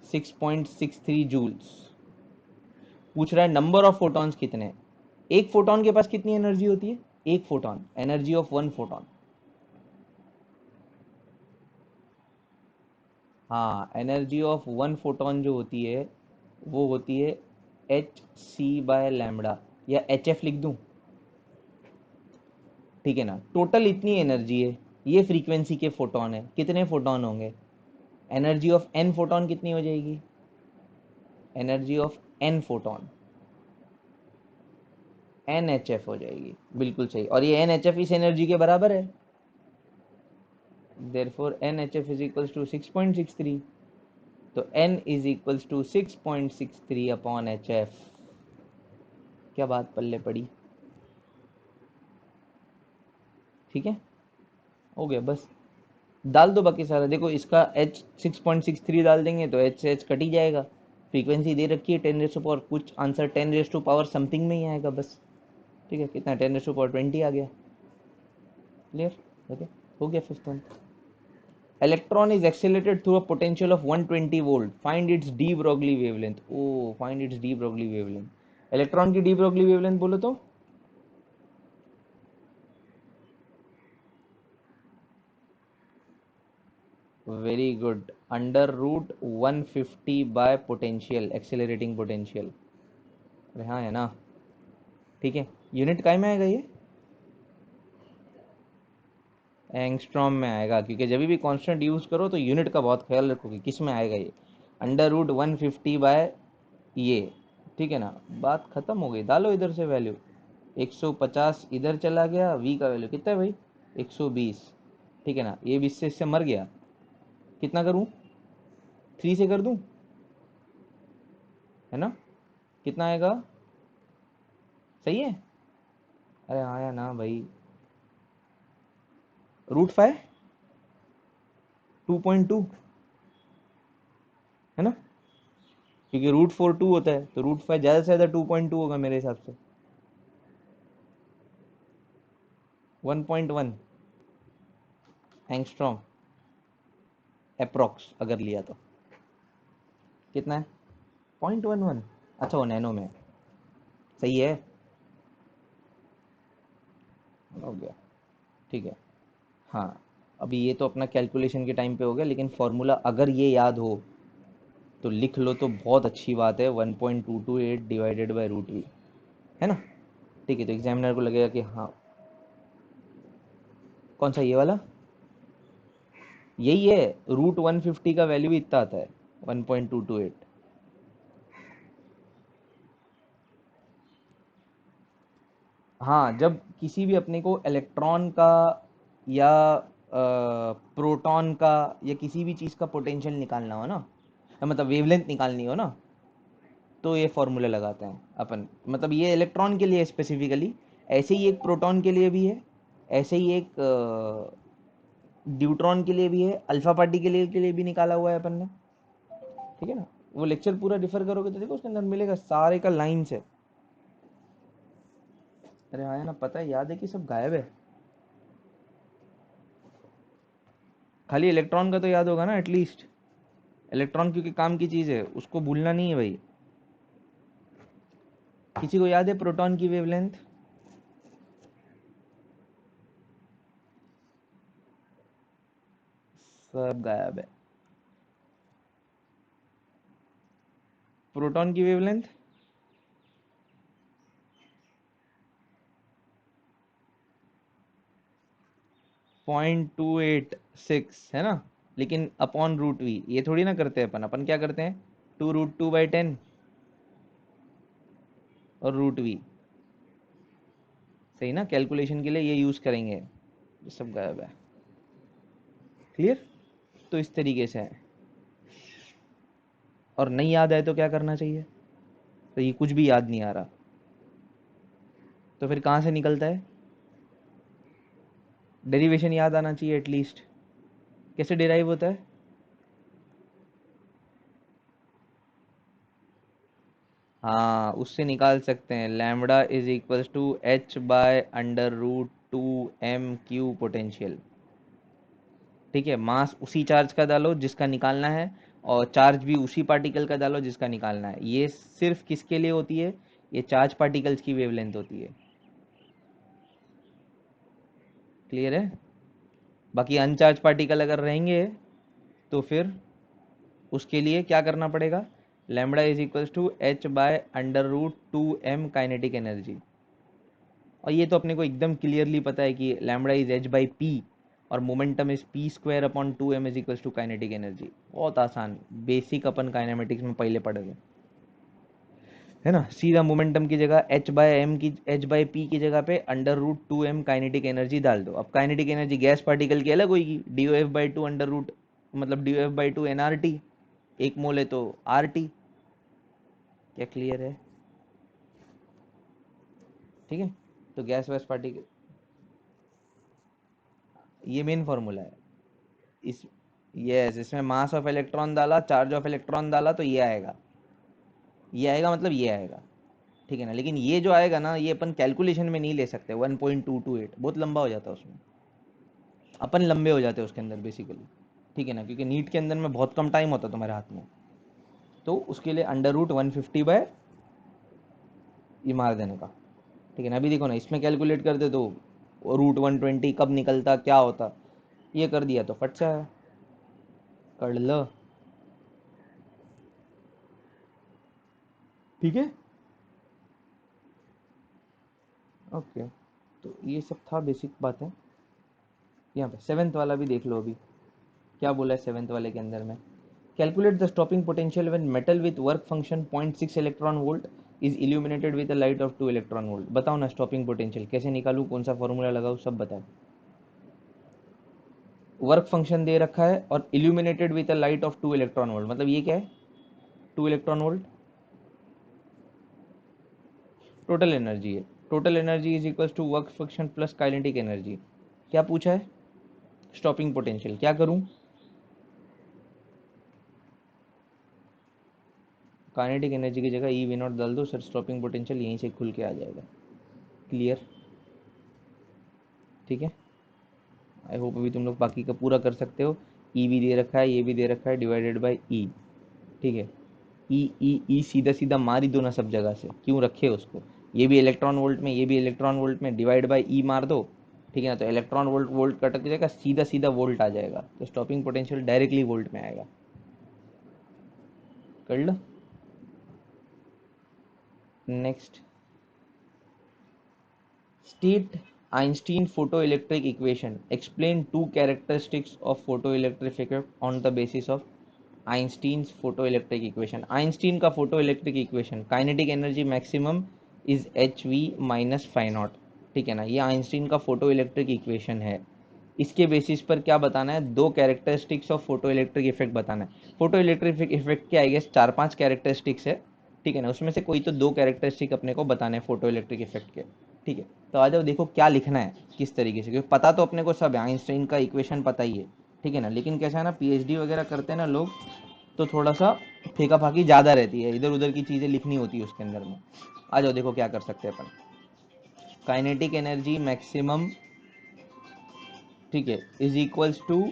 6.63 जूल्स। पूछ रहा है नंबर ऑफ फोटॉन्स कितने हैं। एक फोटॉन के पास कितनी एनर्जी होती है? एक photon, energy of one photon. हाँ, एनर्जी ऑफ वन फोटॉन जो होती है वो होती है hc/λ, या hf लिख दूं, ठीक है ना। टोटल इतनी एनर्जी है, ये फ्रीक्वेंसी के फोटॉन है, कितने फोटॉन होंगे? एनर्जी ऑफ n फोटॉन कितनी हो जाएगी? Energy of n photon nhf हो जाएगी, बिल्कुल सही। और ये nhf इस एनर्जी के बराबर है, therefore nhf is equals to 6.63। तो n is equals to 6.63 upon hf। क्या बात पल्ले पड़ी, ठीक है, हो गया बस। डाल दो बाकी सारा, देखो इसका h 6.63 डाल देंगे तो h से h कट ही जाएगा। फ्रीक्वेंसी दे रखी है 10 रेज टू पावर, कुछ answer 10 raise to power something में ही आएगा बस, ठीक है। कितना? 10 रेज टू पावर 20 आ गया। क्लियर? ओके, हो गया fifth one. Electron is accelerated through a potential of 120 volt, find its de Broglie wavelength. ओ, find its de Broglie wavelength. Electron की डी ब्रॉगली वेवलेंथ बोलो तो? Very good, under root 150 by potential, accelerating potential. अरे हाँ है ना, ठीक है। यूनिट काय में आएगा ये? एंगस्ट्रॉम में आएगा, क्योंकि जब भी कांस्टेंट यूज करो तो यूनिट का बहुत ख्याल रखोगे, किस में आएगा ये? अंडर रूट 150 बाय ये, ठीक है ना। बात खत्म हो गई, डालो इधर से वैल्यू। 150 इधर चला गया, v का वैल्यू कितना है भाई? 120, ठीक है ना। ये भी इससे मर गया, कितना करूं? 3 से कर दूं, है ना। कितना आएगा? सही है। अरे आया ना भाई, √5 2.2 है ना, क्योंकि √4 2 होता है, तो √5 ज़्यादा से ज़्यादा 2.2 होगा मेरे हिसाब से। 1.1 एंगस्ट्रॉम अप्रोक्स अगर लिया तो। कितना है? 0.11। अच्छा वो नैनो में है। सही है, हो गया। ठीक है। हाँ, अभी ये तो अपना कैलकुलेशन के टाइम पे हो गया, लेकिन फॉर्मूला अगर ये याद हो तो लिख लो तो बहुत अच्छी बात है, 1.228 डिवाइडेड बाई √v, है ना। ठीक है, तो एग्जामिनर को लगेगा कि हाँ, कौन सा ये वाला, यही है। √150 का वैल्यू इतना आता है, 1.228। हाँ, जब किसी भी अपने को इलेक्ट्रॉन का या प्रोटॉन का या किसी भी चीज़ का पोटेंशियल निकालना हो ना, मतलब वेवलेंथ निकालनी हो ना, तो ये फॉर्मूला लगाते हैं अपन। मतलब ये इलेक्ट्रॉन के लिए स्पेसिफिकली, ऐसे ही एक प्रोटॉन के लिए भी है, ऐसे ही एक ड्यूट्रॉन के लिए भी है, अल्फा पार्टी के लिए भी निकाला हुआ है अपन ने। ठीक है ना, वो लेक्चर पूरा रिफर करोगे तो देखो उसके अंदर मिलेगा सारे का लाइन से। अरे हाँ, है ना, पता है, याद है कि सब गायब है। खाली इलेक्ट्रॉन का तो याद होगा ना एटलीस्ट। इलेक्ट्रॉन क्योंकि काम की चीज़ है, उसको भूलना नहीं है भाई। किसी को याद है प्रोटॉन की वेवलेंथ? सब गायब है। प्रोटॉन की वेवलेंथ 0.286 है ना, लेकिन अपॉन √v ये थोड़ी ना करते हैं अपन। अपन क्या करते हैं, 2√2/10 और √v। सही ना, कैलकुलेशन के लिए ये यूज़ करेंगे। ये सब गायब है। क्लियर। तो इस तरीके से है। और नहीं याद है तो क्या करना चाहिए, तो ये कुछ भी याद नहीं आ रहा, तो फिर कहाँ से निकलता है? डेरिवेशन याद आना चाहिए एटलीस्ट। कैसे डिराइव होता है? हाँ, उससे निकाल सकते हैं, lambda is equals to h/√2m³ potential. ठीक है, मास उसी चार्ज का डालो जिसका निकालना है, और चार्ज भी उसी पार्टिकल का डालो जिसका निकालना है। ये सिर्फ किसके लिए होती है? ये चार्ज पार्टिकल्स की वेवलेंथ होती है। क्लियर है। बाकी अनचार्ज पार्टिकल अगर रहेंगे तो फिर उसके लिए क्या करना पड़ेगा, lambda is equals to h/√2m kinetic energy. और ये तो अपने को एकदम क्लियरली पता है कि लैम्बडा इज h/p, और momentum is p² / 2m is equals to kinetic energy. बहुत आसान, बेसिक अपन काइनेमेटिक्स में पहले पढ़े थे, है ना। सीधा मोमेंटम की जगह h/p की जगह पे √2m काइनेटिक एनर्जी डाल दो। अब काइनेटिक एनर्जी गैस पार्टिकल की अलग होगी, DOF/2 अंडर रूट, मतलब DOF/2 nRT। 1 मोल है तो RT। क्या क्लियर है? ठीक है, तो गैस वैस पार्टिकल, ये मेन फॉर्मूला है। इस यस, इसमें मास ऑफ इलेक्ट्रॉन डाला, चार्ज ऑफ इलेक्ट्रॉन डाला, तो ये आएगा। ये आएगा मतलब ये आएगा। ठीक है ना, लेकिन ये जो आएगा ना, ये अपन कैलकुलेशन में नहीं ले सकते। 1.228 बहुत लंबा हो जाता है उसमें, अपन लंबे हो जाते हैं उसके अंदर बेसिकली। ठीक है ना, क्योंकि नीट के अंदर में बहुत कम टाइम होता है तुम्हारे हाथ में, तो उसके लिए √150 ये मार देने का। ठीक है ना, अभी देखो ना, इसमें कैलकुलेट करते तो √120 कब निकलता, क्या होता, ये कर दिया तो फट से आया। कर लो। ठीक है। ओके, तो ये सब था बेसिक बातें। यहाँ पे सेवेंथ वाला भी देख लो अभी, क्या बोला है सेवेंथ वाले के अंदर में। Calculate the stopping potential when metal with work function 0.6 electron volt is illuminated with a light of 2 electron volt. बताओ ना, स्टॉपिंग पोटेंशियल कैसे निकालूं, कौन सा फॉर्मूला लगाऊं, सब बताओ। वर्क फंक्शन दे रखा है और illuminated with a light of 2 electron volt, मतलब ये क्या है, 2 इलेक्ट्रॉन वोल्ट। टोटल एनर्जी है, total energy is equal to work function plus kinetic energy. क्या पूछा है? Stopping potential. क्या करूं? काइनेटिक एनर्जी की जगह ई वी नॉट डाल दो सर, स्टॉपिंग पोटेंशियल यहीं से खुल के आ जाएगा। क्लियर? ठीक है, आई होप अभी तुम लोग बाकी का पूरा कर सकते हो। ई भी दे रखा है, ये भी दे रखा है, डिवाइडेड बाई ई। ठीक है, ई ई ई सीधा सीधा मार ही दो ना सब जगह से, क्यों रखे उसको? ये भी इलेक्ट्रॉन वोल्ट में, ये भी इलेक्ट्रॉन वोल्ट में, डिवाइड बाई ई मार दो। ठीक है ना, तो इलेक्ट्रॉन वोल्ट वोल्ट कट जाएगा, सीधा सीधा वोल्ट आ जाएगा, तो स्टॉपिंग पोटेंशियल डायरेक्टली वोल्ट में आएगा। कर लो। Next, state Einstein photoelectric equation, explain two characteristics of photoelectric effect on the basis of Einstein's photoelectric equation। Einstein का photoelectric equation, kinetic energy maximum is hv minus phi naught। ठीक है ना, ये Einstein का photoelectric equation है। इसके basis पर क्या बताना है? दो characteristics of photo electric effect बताना है। फोटो इलेक्ट्रिक इफेक्ट के आई गेस 4-5 कैरेक्टरिस्टिक्स है। ठीक है ना, उसमें से कोई तो दो कैरेक्टरिस्टिक अपने को बताने हैं फोटो इलेक्ट्रिक इफेक्ट के। ठीक है, तो आ जाओ देखो क्या लिखना है किस तरीके से, क्योंकि पता तो अपने को सब है, आइंस्टाइन का इक्वेशन पता ही है। ठीक है ना, लेकिन कैसा है ना, पीएचडी वगैरह करते हैं ना लोग, तो थोड़ा सा फेंका फाकी ज़्यादा रहती है, इधर उधर की चीज़ें लिखनी होती है उसके अंदर में। आ जाओ देखो क्या कर सकते हैं अपन। काइनेटिक एनर्जी मैक्सिमम, ठीक है, is equals to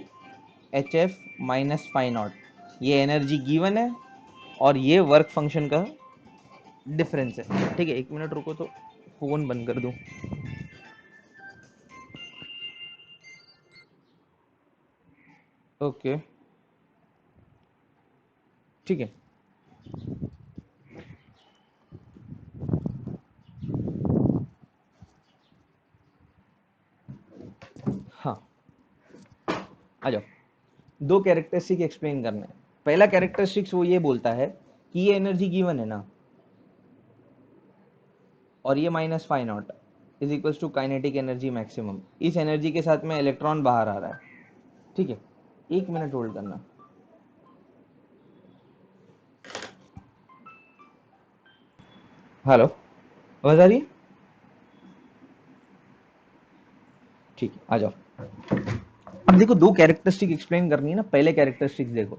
H F minus phi naught. ये एनर्जी गिवन है और ये वर्क फंक्शन का डिफरेंस है। ठीक है, एक मिनट रुको तो फोन बंद कर दूं। ओके, ठीक है। हाँ, आ जाओ, दो कैरेक्टरिस्टिक एक्सप्लेन करना है। पहला कैरेक्टरिस्टिक्स वो ये बोलता है कि ये एनर्जी गिवन है ना, और ये minus phi naught is equals to kinetic energy maximum. इस एनर्जी के साथ में इलेक्ट्रॉन बाहर आ रहा है। ठीक है, एक मिनट होल्ड करना। हेलो, आवाज आ रही है? ठीक है, आ जाओ। अब देखो, दो कैरेक्टरिस्टिक एक्सप्लेन करनी है ना, पहले कैरेक्टरिस्टिक्स देखो।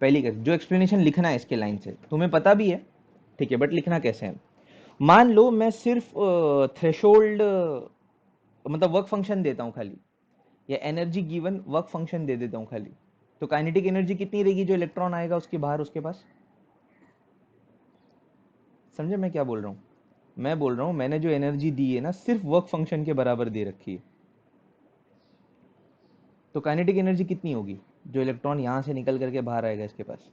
पहली जो एक्सप्लेनेशन लिखना है इसके लाइन से तुम्हें पता भी है। ठीक है, बट लिखना कैसे है? मान लो मैं सिर्फ थ्रेशोल्ड, मतलब वर्क फंक्शन देता हूँ खाली, या एनर्जी गिवन वर्क फंक्शन दे देता हूँ खाली, तो काइनेटिक एनर्जी कितनी रहेगी जो इलेक्ट्रॉन आएगा उसके बाहर उसके पास? समझे मैं क्या बोल रहा हूँ? मैं बोल रहा हूँ मैंने जो एनर्जी दी है ना, सिर्फ वर्क फंक्शन के बराबर दे रखी है, तो काइनेटिक एनर्जी कितनी होगी जो इलेक्ट्रॉन यहां से निकल करके बाहर आएगा इसके पास?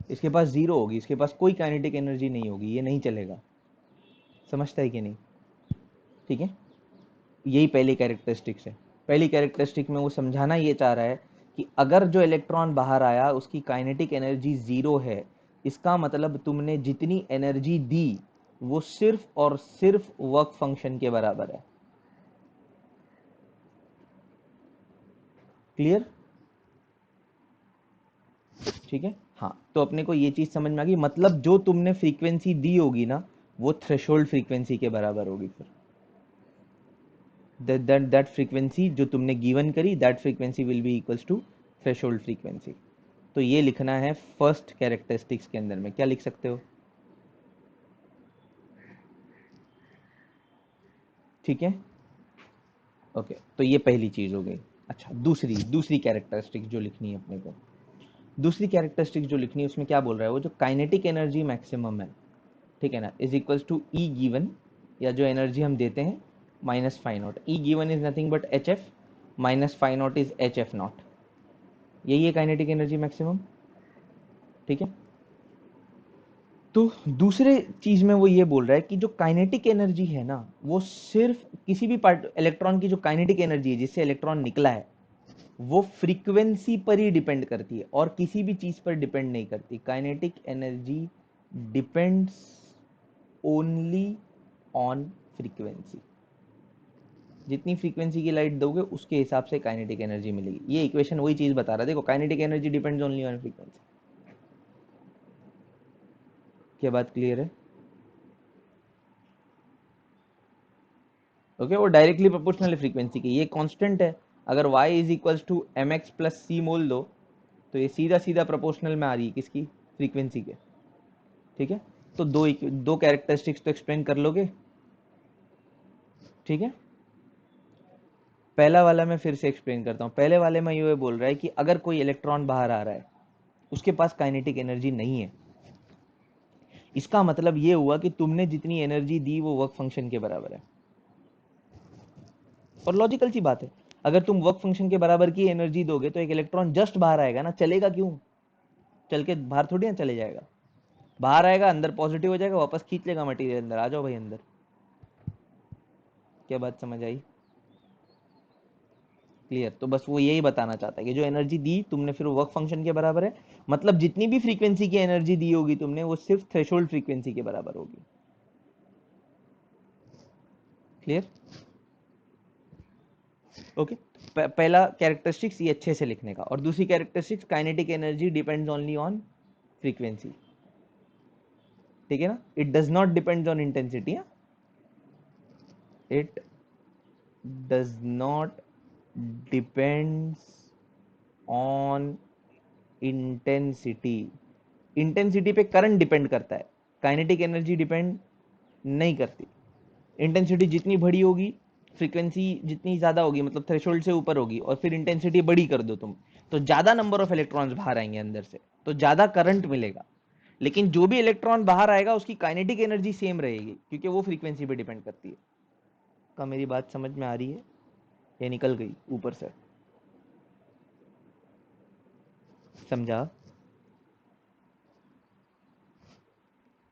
इसके पास जीरो होगी, इसके पास कोई काइनेटिक एनर्जी नहीं होगी, ये नहीं चलेगा। समझता है कि नहीं? ठीक है, यही पहली कैरेक्टरिस्टिक्स है। पहली कैरेक्टरिस्टिक में वो समझाना ये चाह रहा है कि अगर जो इलेक्ट्रॉन बाहर आया उसकी काइनेटिक एनर्जी जीरो है, इसका मतलब तुमने जितनी एनर्जी दी वो सिर्फ और सिर्फ वर्क फंक्शन के बराबर है। क्लियर? ठीक है, हाँ, तो अपने को ये चीज समझ में आ गई, मतलब जो तुमने फ्रीक्वेंसी दी होगी ना, वो थ्रेशोल्ड फ्रीक्वेंसी के बराबर होगी फिर। दैट फ्रीक्वेंसी जो तुमने गिवन करी, that frequency will be equals to threshold frequency. तो ये लिखना है फर्स्ट कैरेक्टरिस्टिक्स के अंदर में। क्या लिख सकते हो? ठीक है, ओके, तो ये पहली चीज हो गई। अच्छा, दूसरी दूसरी कैरेक्टरिस्टिक्स जो लिखनी है अपने को, दूसरी कैरेक्टरिस्टिक्स जो लिखनी है उसमें क्या बोल रहा है वो, जो काइनेटिक एनर्जी मैक्सिमम है, ठीक है ना, is equals to E given, या जो एनर्जी हम देते हैं minus phi naught. E given is nothing but H F, minus phi naught is H F naught. यही है काइनेटिक एनर्जी मैक्सिमम। ठीक है, तो दूसरे चीज में वो ये बोल रहा है कि जो काइनेटिक एनर्जी है ना, वो सिर्फ किसी भी पार्ट इलेक्ट्रॉन की जो काइनेटिक एनर्जी है जिससे इलेक्ट्रॉन निकला है, वो फ्रीक्वेंसी पर ही डिपेंड करती है और किसी भी चीज पर डिपेंड नहीं करती। Kinetic energy depends only on frequency. जितनी फ्रीक्वेंसी की लाइट दोगे उसके हिसाब से काइनेटिक एनर्जी मिलेगी। ये इक्वेशन वही चीज बता रहा है, देखो, kinetic energy depends only on frequency. क्या बात क्लियर है? ओके, वो डायरेक्टली प्रोपोर्शनल है फ्रीक्वेंसी की, ये कांस्टेंट है। अगर y is equals to M X plus C मोल दो तो ये सीधा सीधा प्रोपोर्शनल में आ रही है किसकी, फ्रीक्वेंसी के। ठीक है, तो दो कैरेक्टरिस्टिक्स तो एक्सप्लेन कर लोगे। ठीक है, पहला वाला मैं फिर से एक्सप्लेन करता हूँ। पहले वाले में ये बोल रहा है कि अगर कोई इलेक्ट्रॉन बाहर आ रहा है, उसके पास काइनेटिक एनर्जी नहीं है, इसका मतलब ये हुआ कि तुमने जितनी एनर्जी दी वो वर्क फंक्शन के बराबर है। और लॉजिकल सी बात है, अगर तुम वर्क फंक्शन के बराबर की एनर्जी दोगे तो एक इलेक्ट्रॉन जस्ट बाहर आएगा ना, चलेगा क्यों, चल के बाहर थोड़ी ना चले जाएगा, बाहर आएगा, अंदर पॉजिटिव हो जाएगा, वापस खींच लेगा मटेरियल अंदर, आ जाओ भाई अंदर। क्या बात समझ आई? क्लियर? तो बस वो यही बताना चाहता है कि जो एनर्जी दी तुमने फिर वर्क फंक्शन के बराबर है, मतलब जितनी भी फ्रीक्वेंसी की एनर्जी दी होगी तुमने वो सिर्फ थ्रेशोल्ड फ्रीक्वेंसी के बराबर होगी। क्लियर? ओके, पहला कैरेक्टरिस्टिक्स ये अच्छे से लिखने का, और दूसरी characteristics kinetic energy depends only on frequency. ठीक है ना, it does not depends on intensity. It does not depends on intensity. Intensity पे करंट डिपेंड करता है, काइनेटिक एनर्जी डिपेंड नहीं करती। इंटेंसिटी जितनी बड़ी होगी, फ्रीक्वेंसी जितनी ज्यादा होगी, मतलब थ्रेशोल्ड से ऊपर होगी, और फिर इंटेंसिटी बड़ी कर दो तुम, तो ज्यादा नंबर ऑफ इलेक्ट्रॉन्स बाहर आएंगे अंदर से, तो ज्यादा करंट मिलेगा। लेकिन जो भी इलेक्ट्रॉन बाहर आएगा उसकी काइनेटिक एनर्जी सेम रहेगी, क्योंकि वो फ्रीक्वेंसी पे डिपेंड करती है। क्या मेरी बात समझ में आ रही है? ये निकल गई ऊपर से? समझा?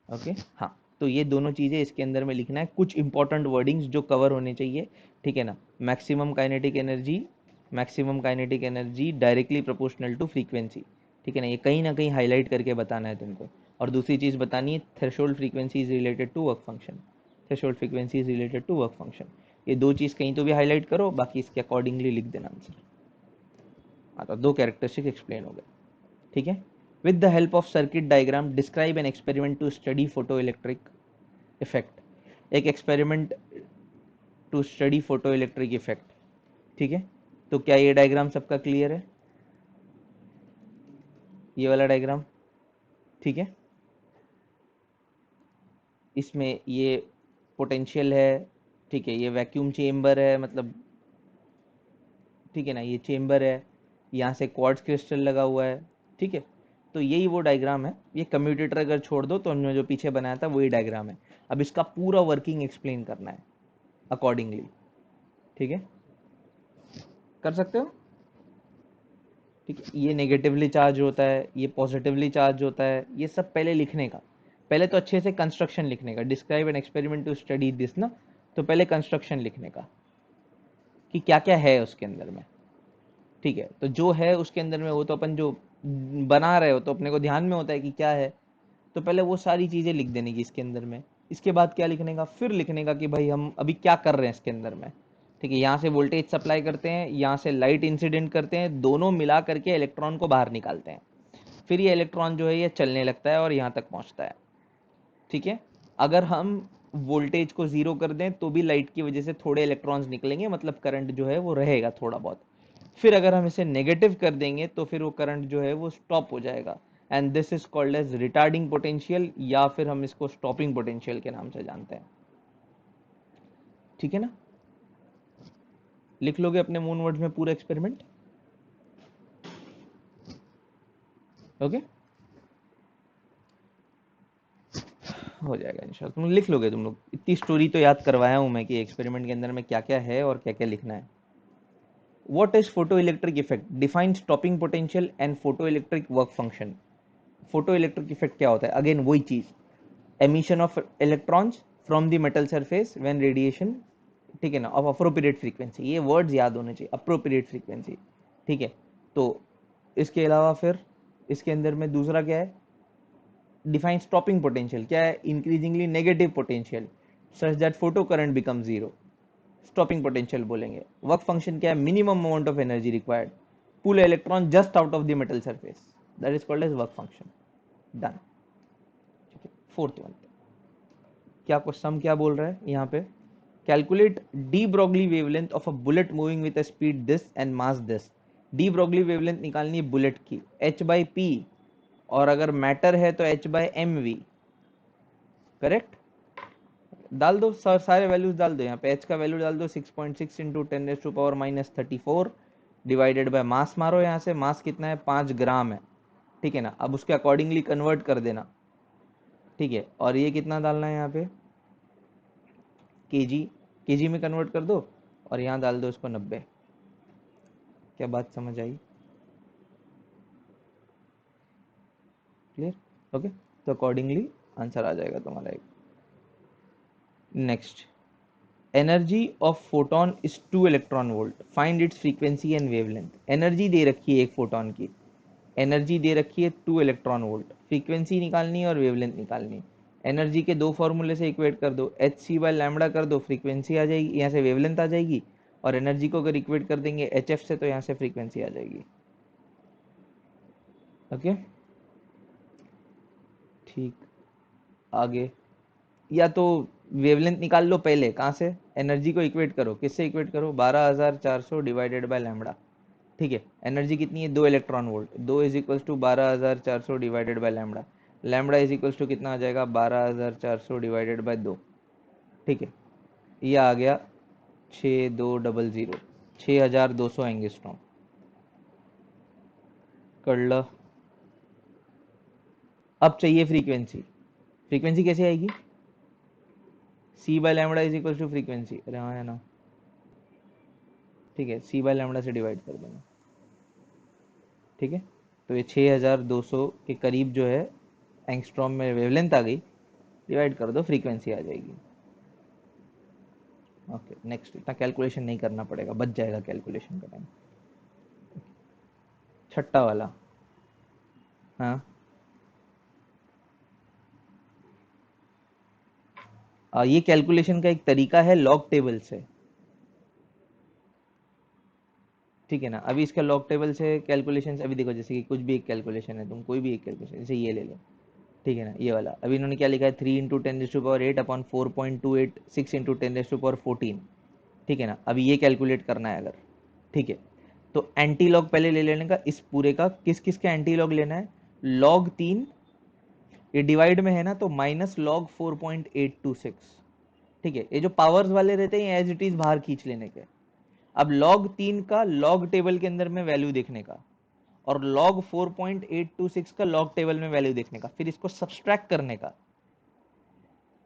ओके, हाँ। तो ये दोनों चीजें इसके अंदर में लिखना है, कुछ इंपॉर्टेंट वर्डिंग्स जो कवर होने चाहिए। ठीक है ना, maximum kinetic energy, maximum kinetic energy directly proportional to frequency. ठीक है ना, ये कहीं ना कहीं हाईलाइट करके बताना है तुमको। और दूसरी चीज बतानी है, threshold frequency is related to work function. Threshold frequency is related to work function. ये दो चीज कहीं तो भी हाईलाइट करो, बाकी इसके अकॉर्डिंगली लिख देना आंसर। हाँ, तो दो कैरेक्टरिस्टिक एक्सप्लेन हो गए। ठीक है, with the help of circuit diagram describe an experiment to study photo electric effect. एक experiment to study photo electric effect. ठीक है, तो क्या ये डायग्राम सबका क्लियर है? ये वाला डायग्राम, ठीक है, इसमें ये पोटेंशियल है। ठीक है, ये वैक्यूम चेम्बर है, मतलब ठीक है ना, ये चेम्बर है, यहाँ से क्वार्ट्ज क्रिस्टल लगा हुआ है। ठीक है, तो यही वो डायग्राम है। ये कम्यूटेटर अगर छोड़ दो तो हमने जो पीछे बनाया था वही डायग्राम है। अब इसका पूरा वर्किंग एक्सप्लेन करना है अकॉर्डिंगली। ठीक है, कर सकते हो? ठीक है, ये नेगेटिवली चार्ज होता है, ये पॉजिटिवली चार्ज होता है, ये सब पहले लिखने का। पहले तो अच्छे से कंस्ट्रक्शन लिखने का, describe an experiment to study this ना, तो पहले कंस्ट्रक्शन लिखने का कि क्या क्या है उसके अंदर में। ठीक है, तो जो है उसके अंदर में वो तो अपन जो बना रहे हो तो अपने को ध्यान में होता है कि क्या है, तो पहले वो सारी चीजें लिख देने की इसके अंदर में। इसके बाद क्या लिखने का, फिर लिखने का कि भाई हम अभी क्या कर रहे हैं इसके अंदर में। ठीक है, यहाँ से वोल्टेज सप्लाई करते हैं, यहाँ से लाइट इंसिडेंट करते हैं, दोनों मिला करके इलेक्ट्रॉन को बाहर निकालते हैं। फिर ये इलेक्ट्रॉन जो है ये चलने लगता है और यहाँ तक पहुँचता है। ठीक है, अगर हम वोल्टेज को जीरो कर दें तो भी लाइट की वजह से थोड़े इलेक्ट्रॉन्स निकलेंगे, मतलब करंट जो है वो रहेगा थोड़ा बहुत। फिर अगर हम इसे नेगेटिव कर देंगे तो फिर वो करंट जो है वो स्टॉप हो जाएगा, and this is called as retarding potential, या फिर हम इसको स्टॉपिंग पोटेंशियल के नाम से जानते हैं। ठीक है ना, लिख लोगे अपने मून वर्ड्स में पूरा एक्सपेरिमेंट? ओके, हो जाएगा इंशाल्लाह, तुम लिख लोगे। तुम लोग, इतनी स्टोरी तो याद करवाया हूं मैं कि एक्सपेरिमेंट के अंदर में क्या क्या है और क्या क्या लिखना है। What is photoelectric effect? Define stopping potential and photoelectric work function. Photoelectric effect क्या होता है? Again वही चीज, emission of electrons from the metal surface when radiation, ठीक है ना, of appropriate frequency। ये words याद होने चाहिए, appropriate frequency। ठीक है, तो इसके अलावा फिर इसके अंदर में दूसरा क्या है, डिफाइन स्टॉपिंग पोटेंशियल क्या है, increasingly negative potential such that photo current become zero, stopping potential बोलेंगे। वर्क फंक्शन क्या है, minimum amount of energy required, pull electron just out of the metal surface, that is called as work function. Done. ठीक है, fourth one, क्या question क्या बोल रहा है यहाँ पे, calculate D Broglie wavelength of a bullet moving with a speed this and mass this. D Broglie wavelength निकालनी है बुलेट की, h बाई पी, और अगर मैटर है तो h by M V. Correct, डाल दो सारे वैल्यूज डाल दो यहाँ पे। h का वैल्यू डाल दो 6.6 इंटू 10⁻⁻⁻³ डिवाइडेड बाय मास मारो, यहाँ से मास कितना है 5 ग्राम है, ठीक है ना। अब उसके अकॉर्डिंगली कन्वर्ट कर देना, ठीक है। और ये कितना डालना है यहाँ पे, केजी, केजी में कन्वर्ट कर दो, और यहाँ डाल दो इसको 90। क्या बात समझ आई? क्लियर? ओके, तो अकॉर्डिंगली आंसर आ जाएगा तुम्हारा एक। Next, energy of photon is 2 electron volt, find its frequency and wavelength. Energy दे रखी है एक फोटोन की, एनर्जी दे रखी है 2 इलेक्ट्रॉन वोल्ट, फ्रीक्वेंसी निकालनी है और वेवलेंथ निकालनी है। एनर्जी के दो फॉर्मूले से इक्वेट कर दो, एच सी बाय लैम्बडा कर दो, फ्रीक्वेंसी आ जाएगी, यहाँ से वेवलेंथ आ जाएगी, और एनर्जी को अगर इक्वेट कर देंगे एच एफ से तो यहाँ से फ्रीक्वेंसी आ जाएगी। ओके, ठीक। आगे, या तो वेवलेंथ निकाल लो पहले, कहाँ से, एनर्जी को इक्वेट करो, किससे इक्वेट करो, 12,400 डिवाइडेड बाय लैम्बडा, ठीक है। एनर्जी कितनी है 2 electron volt, 2 is equals to 12,400 divided by lambda, lambda is equals to कितना आ जाएगा 12,400 डिवाइडेड बाय 2, ठीक है। ये आ गया 6200, 6200 एंगस्ट्रॉम। कर लो। अब चाहिए फ्रीक्वेंसी, फ्रीक्वेंसी कैसे आएगी, C by lambda is equals to frequency, अरे हाँ है ना, ठीक है, सी बाय लैम्बडा से डिवाइड कर देना, ठीक है। तो ये 6200 के करीब जो है एंगस्ट्रॉम में वेवलेंथ आ गई, डिवाइड कर दो, फ्रीक्वेंसी आ जाएगी। ओके, नेक्स्ट, इतना कैलकुलेशन नहीं करना पड़ेगा, बच जाएगा कैलकुलेशन का टाइम। छठा वाला, हाँ, ये कैलकुलेशन का एक तरीका है लॉग टेबल से, ठीक है ना। अभी इसका लॉग टेबल से कैलकुलेशन, अभी देखो जैसे कि कुछ भी एक कैलकुलेशन है, तुम कोई भी एक कैलकुलेशन, जैसे ये ले लो, ठीक है ना, ये वाला अभी इन्होंने क्या लिखा है, 3 × 10⁻8 अपॉन 4.286 इंटू 10⁻14, ठीक है ना। अभी ये कैलकुलेट करना है अगर, ठीक है, तो एंटी लॉग पहले ले लेने का, इस पूरे का किस किस का एंटी लॉग लेना है, log 3, ये डिवाइड में है ना, तो -log 4.826, ठीक है। ये जो पावर्स वाले रहते हैं एज इट इज बाहर खींच लेने के। अब log 3 का लॉग टेबल के अंदर में वैल्यू देखने का, और log 4.826 का लॉग टेबल में वैल्यू देखने का, फिर इसको सब्सट्रैक्ट करने का,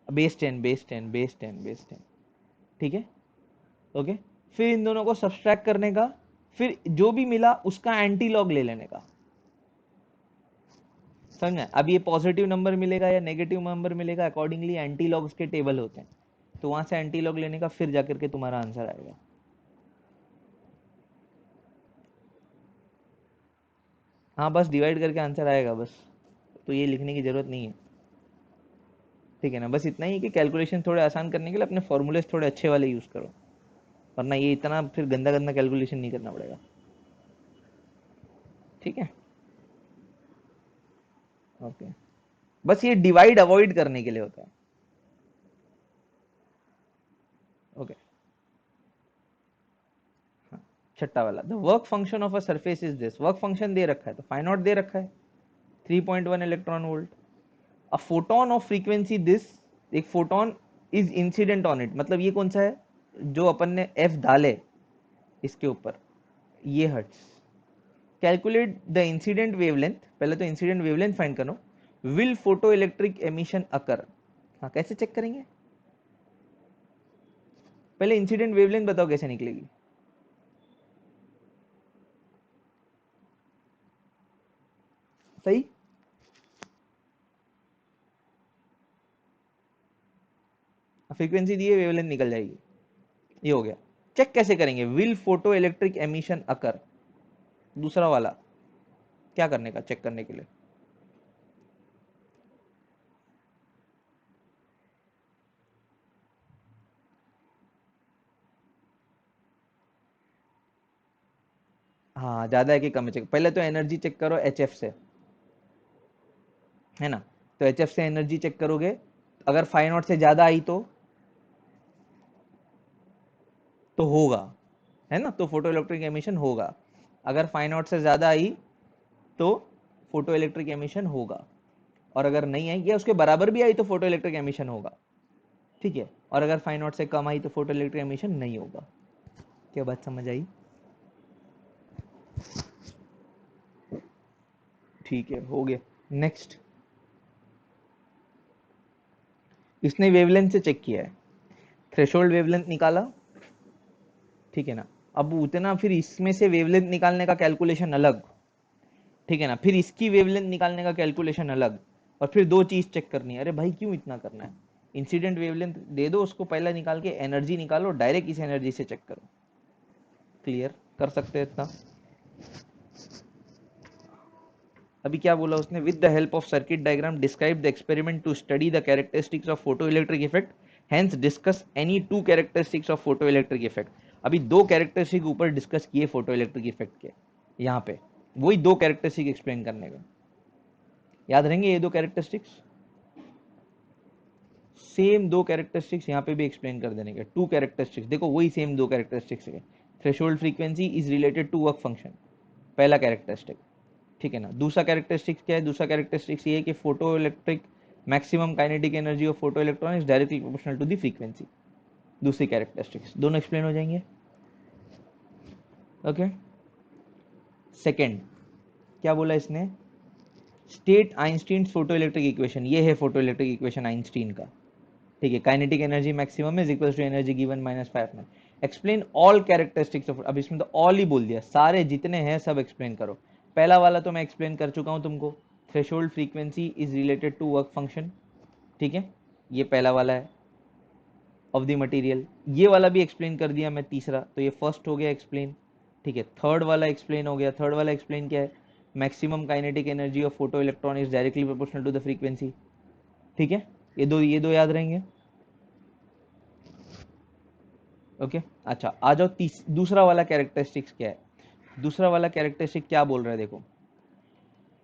बेस 10 बेस 10 बेस 10 बेस 10, ठीक है। ओके, फिर इन दोनों को सब्सट्रैक्ट करने का, फिर जो भी मिला उसका एंटी लॉग ले लेने का, समझे। अब ये पॉजिटिव नंबर मिलेगा या नेगेटिव नंबर मिलेगा, अकॉर्डिंगली एंटी लॉग्स के टेबल होते हैं, तो वहां से एंटी लॉग लेने का, फिर जाकर के तुम्हारा आंसर आएगा। हाँ, बस डिवाइड करके आंसर आएगा बस, तो ये लिखने की जरूरत नहीं है, ठीक है ना। बस इतना ही कि कैलकुलेशन थोड़े आसान करने के लिए अपने फॉर्मूलेस थोड़े अच्छे वाले यूज करो, वरना ये इतना फिर गंदा गंदा कैलकुलेशन नहीं करना पड़ेगा, ठीक है। ओके, बस ये डिवाइड अवॉइड करने के लिए होता है। ओके, छठा वाला, the work function of a surface is this, work function दे रखा है तो फाइव नॉट दे रखा है, 3.1 electron volt. A photon of frequency this, एक photon is incident on it, मतलब ये कौन सा है जो अपन ने एफ डाले इसके ऊपर, ये hertz. Calculate the incident wavelength, पहले तो इंसिडेंट वेवलेंथ फाइंड करो, will photo electric emission occur, हाँ कैसे चेक करेंगे, पहले इंसिडेंट वेवलेंथ बताओ कैसे निकलेगी, सही। फ्रीक्वेंसी दी है, वेवलेंथ निकल जाएगी, ये हो गया। चेक कैसे करेंगे, विल फोटो इलेक्ट्रिक एमिशन अकर, दूसरा वाला क्या करने का चेक करने के लिए, हाँ ज्यादा है कि कम है चेक, पहले तो एनर्जी चेक करो एच एफ से, है ना। तो एच एफ से एनर्जी चेक करोगे, अगर 5 नॉट से ज्यादा आई तो तो होगा, है ना, तो फोटो इलेक्ट्रिक एमिशन होगा। अगर 5 नॉट से ज्यादा आई तो फोटो इलेक्ट्रिक एमिशन होगा, और अगर नहीं आई या उसके बराबर भी आई तो फोटो इलेक्ट्रिक एमिशन होगा, ठीक है। और अगर 5 नॉट से कम आई तो फोटो इलेक्ट्रिक एमिशन नहीं होगा। क्या बात समझ आई? ठीक है, हो गया। नेक्स्ट, इसने वेवलेंथ से चेक किया है, थ्रेशोल्ड वेवलेंथ निकाला, ठीक है ना। अब उतना फिर इसमें से वेवलेंथ निकालने का कैलकुलेशन अलग, ठीक है ना, फिर इसकी वेवलेंथ निकालने का कैलकुलेशन अलग, और फिर दो चीज चेक करनी है। अरे भाई क्यों इतना करना है? इंसिडेंट वेवलेंथ दे दो उसको, पहला निकाल के एनर्जी निकालो, डायरेक्ट इस एनर्जी से चेक करो। क्लियर कर सकते हैं इतना? अभी क्या बोला उसने? With the help of circuit diagram describe the experiment to study the characteristics of photo electric effect, hence discuss any two characteristics of photo electric effect. अभी दो कैरेक्टरिस्टिक ऊपर डिस्कस किए फोटो इलेक्ट्रिक इफेक्ट के, यहाँ पे वही दो characteristic explain करने का। याद रहेंगे ये दो कैरेक्टरिस्टिक्स? सेम दो कैरेक्टरिस्टिक्स यहाँ पे भी एक्सप्लेन कर देने के, टू कैरेक्टरिस्टिक्स, देखो वही सेम दो कैरेक्टरिस्टिक्स है। Threshold frequency is related to work function, पहला कैरेक्टरिस्टिक, ठीक है ना। दूसरा कैरेक्टरिस्टिक्स क्या है? दूसरा कैरेक्टरिस्टिक्स ये है कि photo electric maximum kinetic energy of photo electron is directly proportional to the frequency. दूसरी कैरेक्टरिस्टिक्स दोनों एक्सप्लेन हो जाएंगे। ओके, सेकेंड क्या बोला इसने? State Einstein photo electric equation, ये है फोटो इलेक्ट्रिक इक्वेशन आइंस्टीन का, ठीक है। Kinetic energy maximum is equal to energy given minus 5 explain all characteristics of, अब इसमें तो ऑल ही बोल दिया, सारे जितने हैं सब एक्सप्लेन करो। पहला वाला तो मैं एक्सप्लेन कर चुका हूं तुमको, threshold frequency is related to work function, ठीक है, ये पहला वाला है ऑफ द मटेरियल। ये वाला भी एक्सप्लेन कर दिया मैं, तीसरा, तो ये फर्स्ट हो गया एक्सप्लेन, ठीक है। थर्ड वाला एक्सप्लेन हो गया, थर्ड वाला एक्सप्लेन क्या है? Maximum kinetic energy of photo electron is directly proportional to the frequency, ठीक है। ये दो याद रहेंगे। ओके, अच्छा आ जाओ दूसरा वाला कैरेक्टरिस्टिक्स क्या है? दूसरा वाला कैरेक्टरिस्टिक क्या बोल रहा है देखो,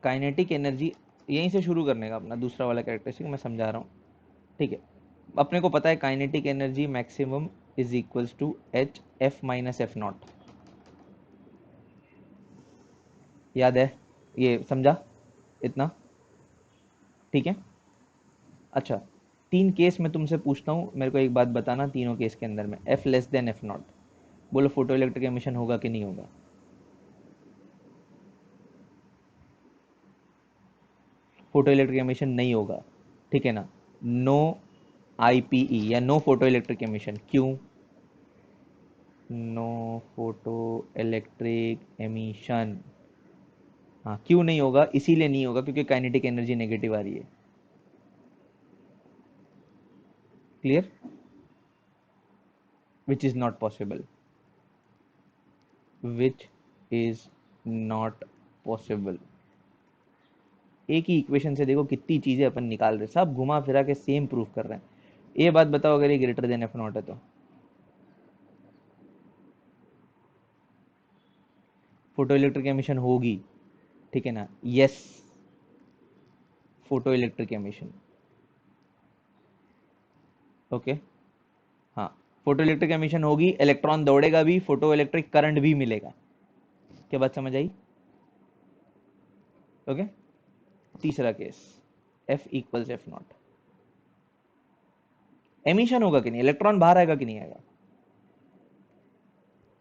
काइनेटिक एनर्जी, यहीं से शुरू करने का अपना दूसरा वाला कैरेक्टरिस्टिक मैं समझा रहा हूँ, ठीक है। अपने को पता है kinetic energy maximum is equals to H F minus F naught, याद है? ये समझा इतना? ठीक है। अच्छा, तीन केस मैं तुमसे पूछता हूँ, मेरे को एक बात बताना, तीनों केस के अंदर में F less than F not, बोलो फोटो इलेक्ट्रिक एमिशन होगा कि नहीं होगा? फोटो इलेक्ट्रिक एमिशन नहीं होगा, ठीक है ना। नो आईपीई या नो फोटो इलेक्ट्रिक एमिशन, क्यों? नो फोटो इलेक्ट्रिक एमिशन, हाँ क्यों नहीं होगा? इसीलिए नहीं होगा क्योंकि काइनेटिक एनर्जी नेगेटिव आ रही है। Clear? Which is not possible, which is not possible. एक ही इक्वेशन से देखो कितनी चीजें अपन निकाल रहे हैं, सब घुमा फिरा के सेम प्रूफ कर रहे हैं। ये बात बताओ, अगर ये ग्रेटर देन एफ नॉट है तो फोटो इलेक्ट्रिक एमिशन होगी, ठीक है ना। Yes, photo electric emission, okay, हाँ, फोटो इलेक्ट्रिक एमिशन होगी, इलेक्ट्रॉन दौड़ेगा भी, फोटो इलेक्ट्रिक करंट भी मिलेगा। क्या बात समझ आई? ओके, तीसरा case, F equals F not, emission होगा कि नहीं? इलेक्ट्रॉन बाहर आएगा कि नहीं आएगा?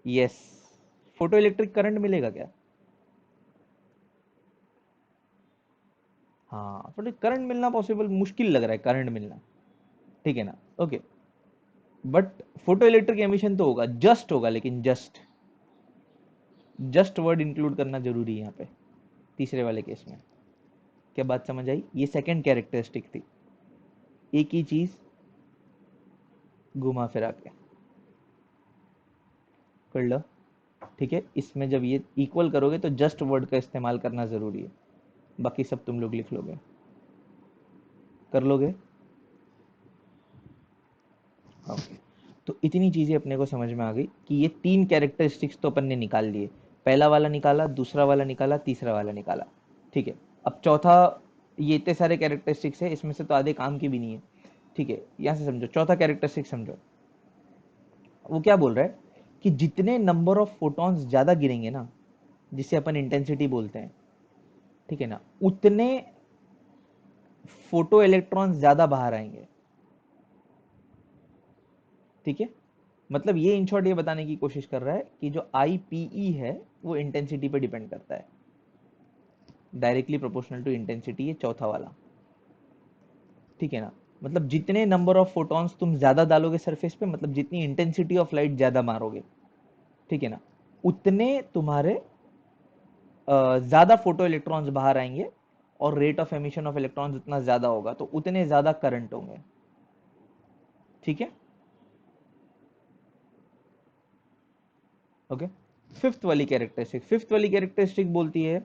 यस, फोटो इलेक्ट्रिक करंट मिलेगा क्या? हाँ, फोटो करंट मिलना पॉसिबल, मुश्किल लग रहा है करंट मिलना, ठीक है ना। Okay, but photo electric emission तो होगा, जस्ट होगा, लेकिन जस्ट, जस्ट वर्ड इंक्लूड करना जरूरी है यहाँ पे, तीसरे वाले केस में। क्या बात समझ आई? ये सेकंड कैरेक्टरिस्टिक थी, एक ही चीज घुमा फिरा के कर लो, ठीक है। इसमें जब ये इक्वल करोगे तो जस्ट वर्ड का इस्तेमाल करना जरूरी है, बाकी सब तुम लोग लिख लोगे, कर लोगे। ओके, तो इतनी चीजें अपने को समझ में आ गई कि ये तीन कैरेक्टरिस्टिक्स तो अपन ने निकाल लिए, पहला वाला निकाला, दूसरा वाला निकाला, तीसरा वाला निकाला, ठीक है। अब चौथा, ये इतने सारे कैरेक्टरिस्टिक्स है, इसमें से तो आधे काम की भी नहीं है, ठीक है। यहां से समझो, चौथा कैरेक्टरिस्टिक समझो, वो क्या बोल रहा है कि जितने नंबर ऑफ फोटॉन्स ज्यादा गिरेंगे ना, जिसे अपन इंटेंसिटी बोलते हैं, ठीक है ना, उतने फोटो इलेक्ट्रॉन्स ज्यादा बाहर आएंगे। ठीक है, मतलब ये इन शॉर्ट ये बताने की कोशिश कर रहा है कि जो IPE है वो इंटेंसिटी पे डिपेंड करता है, डायरेक्टली प्रोपोर्शनल टू इंटेंसिटी, ये चौथा वाला। ठीक है ना, मतलब जितने नंबर ऑफ फोटॉन्स तुम ज्यादा डालोगे सरफेस पे, मतलब जितनी इंटेंसिटी ऑफ लाइट ज्यादा मारोगे, ठीक है ना, उतने तुम्हारे ज्यादा फोटो इलेक्ट्रॉन्स बाहर आएंगे, और rate of emission of electrons उतना ज्यादा होगा, तो उतने ज्यादा करंट होंगे। ठीक है, ओके। फिफ्थ वाली कैरेक्टरिस्टिक बोलती है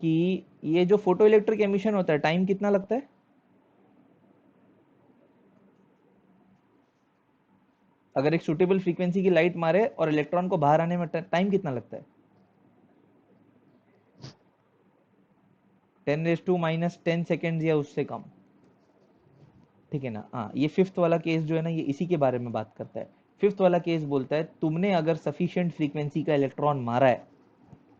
कि ये जो फोटो इलेक्ट्रिक एमिशन होता है, टाइम कितना लगता है? अगर एक सुटेबल फ्रीक्वेंसी की लाइट मारे और इलेक्ट्रॉन को बाहर आने में टाइम कितना लगता है? 10⁻⁻10 सेकेंड या उससे कम। ठीक है ना, हाँ, ये फिफ्थ वाला केस जो है ना, ये इसी के बारे में बात करता है। फिफ्थ वाला केस बोलता है तुमने अगर सफिशिएंट फ्रीक्वेंसी का इलेक्ट्रॉन मारा है,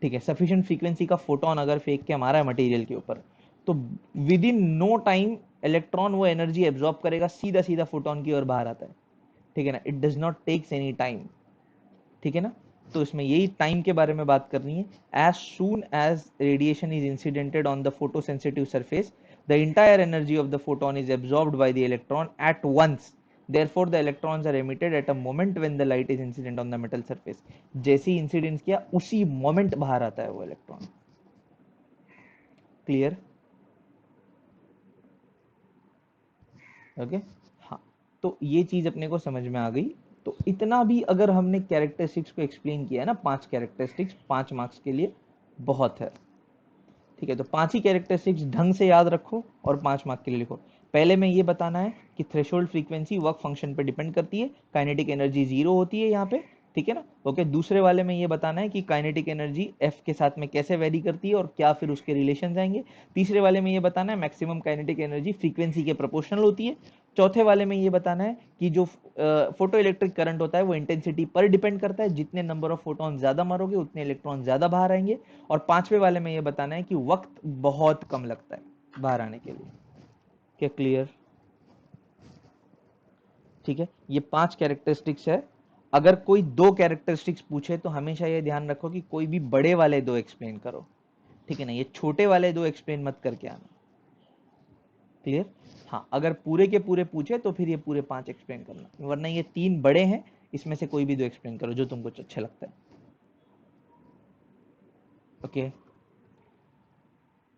ठीक है, सफिशिएंट फ्रीक्वेंसी का फोटोन अगर फेंक के मारा है मटेरियल के ऊपर, तो within no time electron वो एनर्जी एब्जॉर्ब करेगा, सीधा सीधा फोटोन की ओर बाहर आता है। ठीक है ना, it does not takes any time. ठीक है ना, तो इसमें यही टाइम के बारे में बात करनी है। As soon as radiation is incidented on the photo sensitive surface, the entire energy of the photon is absorbed by the electron at once, therefore the electrons are emitted at a moment when the light is incident on the metal surface। जैसे ही incidence किया उसी moment बाहर आता है वो electron. Clear? Okay, हाँ, तो ये चीज अपने को समझ में आ गई। तो इतना भी अगर हमने कैरेक्टरिस्टिक्स को एक्सप्लेन किया है ना, 5 कैरेक्टरिस्टिक्स 5 मार्क्स के लिए बहुत है। ठीक है, तो 5 ही कैरेक्टरिस्टिक्स ढंग से याद रखो और 5 मार्क के लिए लिखो। पहले में ये बताना है कि थ्रेशोल्ड फ्रीक्वेंसी वर्क फंक्शन पे डिपेंड करती है, काइनेटिक एनर्जी जीरो होती है यहाँ पे। ठीक है ना, ओके। दूसरे वाले में ये बताना है कि काइनेटिक एनर्जी एफ के साथ में कैसे वेरी करती है और क्या फिर उसके रिलेशन आएंगे। तीसरे वाले में ये बताना है मैक्सिमम काइनेटिक एनर्जी फ्रीक्वेंसी के प्रोपोर्शनल होती है। चौथे वाले में ये बताना है कि जो फोटो इलेक्ट्रिक करंट होता है वो इंटेंसिटी पर डिपेंड करता है, जितने नंबर ऑफ फोटोन ज्यादा मारोगे उतने इलेक्ट्रॉन ज्यादा बाहर आएंगे। और पांचवे वाले में ये बताना है कि वक्त बहुत कम लगता है बाहर आने के लिए। क्या क्लियर? ठीक है, ये 5 कैरेक्टरिस्टिक्स है। अगर कोई 2 कैरेक्टरिस्टिक्स पूछे तो हमेशा ये ध्यान रखो कि कोई भी बड़े वाले 2 एक्सप्लेन करो। ठीक है ना, ये छोटे वाले 2 एक्सप्लेन मत करके आना। क्लियर? हाँ, अगर पूरे के पूरे पूछे तो फिर ये पूरे 5 एक्सप्लेन करना, वरना ये 3 बड़े हैं, इसमें से कोई भी 2 एक्सप्लेन करो जो तुमको अच्छा लगता है। Okay,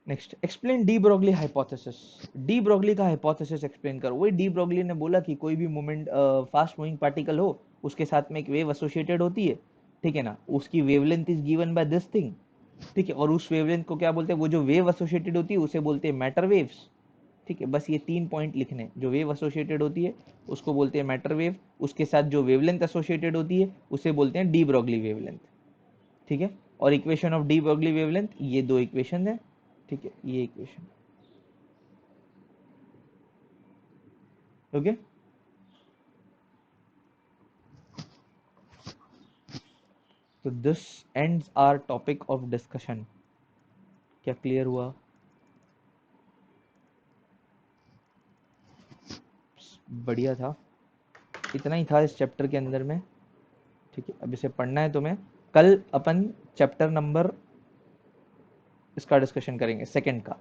next, explain de Broglie hypothesis. De Broglie का हाइपोथेसिस एक्सप्लेन करो। वही डी ब्रोगली ने बोला कि कोई भी मोमेंट फास्ट मूविंग पार्टिकल हो, उसके साथ में एक वेव एसोसिएटेड होती है। ठीक है ना, उसकी wavelength is given by this thing. ठीक है, और उस वेवलेंथ को क्या बोलते हैं? वो जो वेव एसोसिएटेड होती है उसे बोलते हैं मैटर वेव्स। ठीक है, बस ये 3 पॉइंट लिखने। जो वेव एसोसिएटेड होती है उसको बोलते हैं मैटर वेव, उसके साथ जो वेवलेंथ एसोसिएटेड होती है उसे बोलते हैं डी ब्रोगली वेवलेंथ। ठीक है, और equation of de Broglie wavelength, ये 2 इक्वेशन है। ठीक है, ये इक्वेशन। ओके, तो this ends our topic of discussion. क्या क्लियर हुआ? बढ़िया था। इतना ही था इस चैप्टर के अंदर में। ठीक है, अब इसे पढ़ना है तुम्हें। कल अपन चैप्टर नंबर इसका डिस्कशन करेंगे, सेकंड का।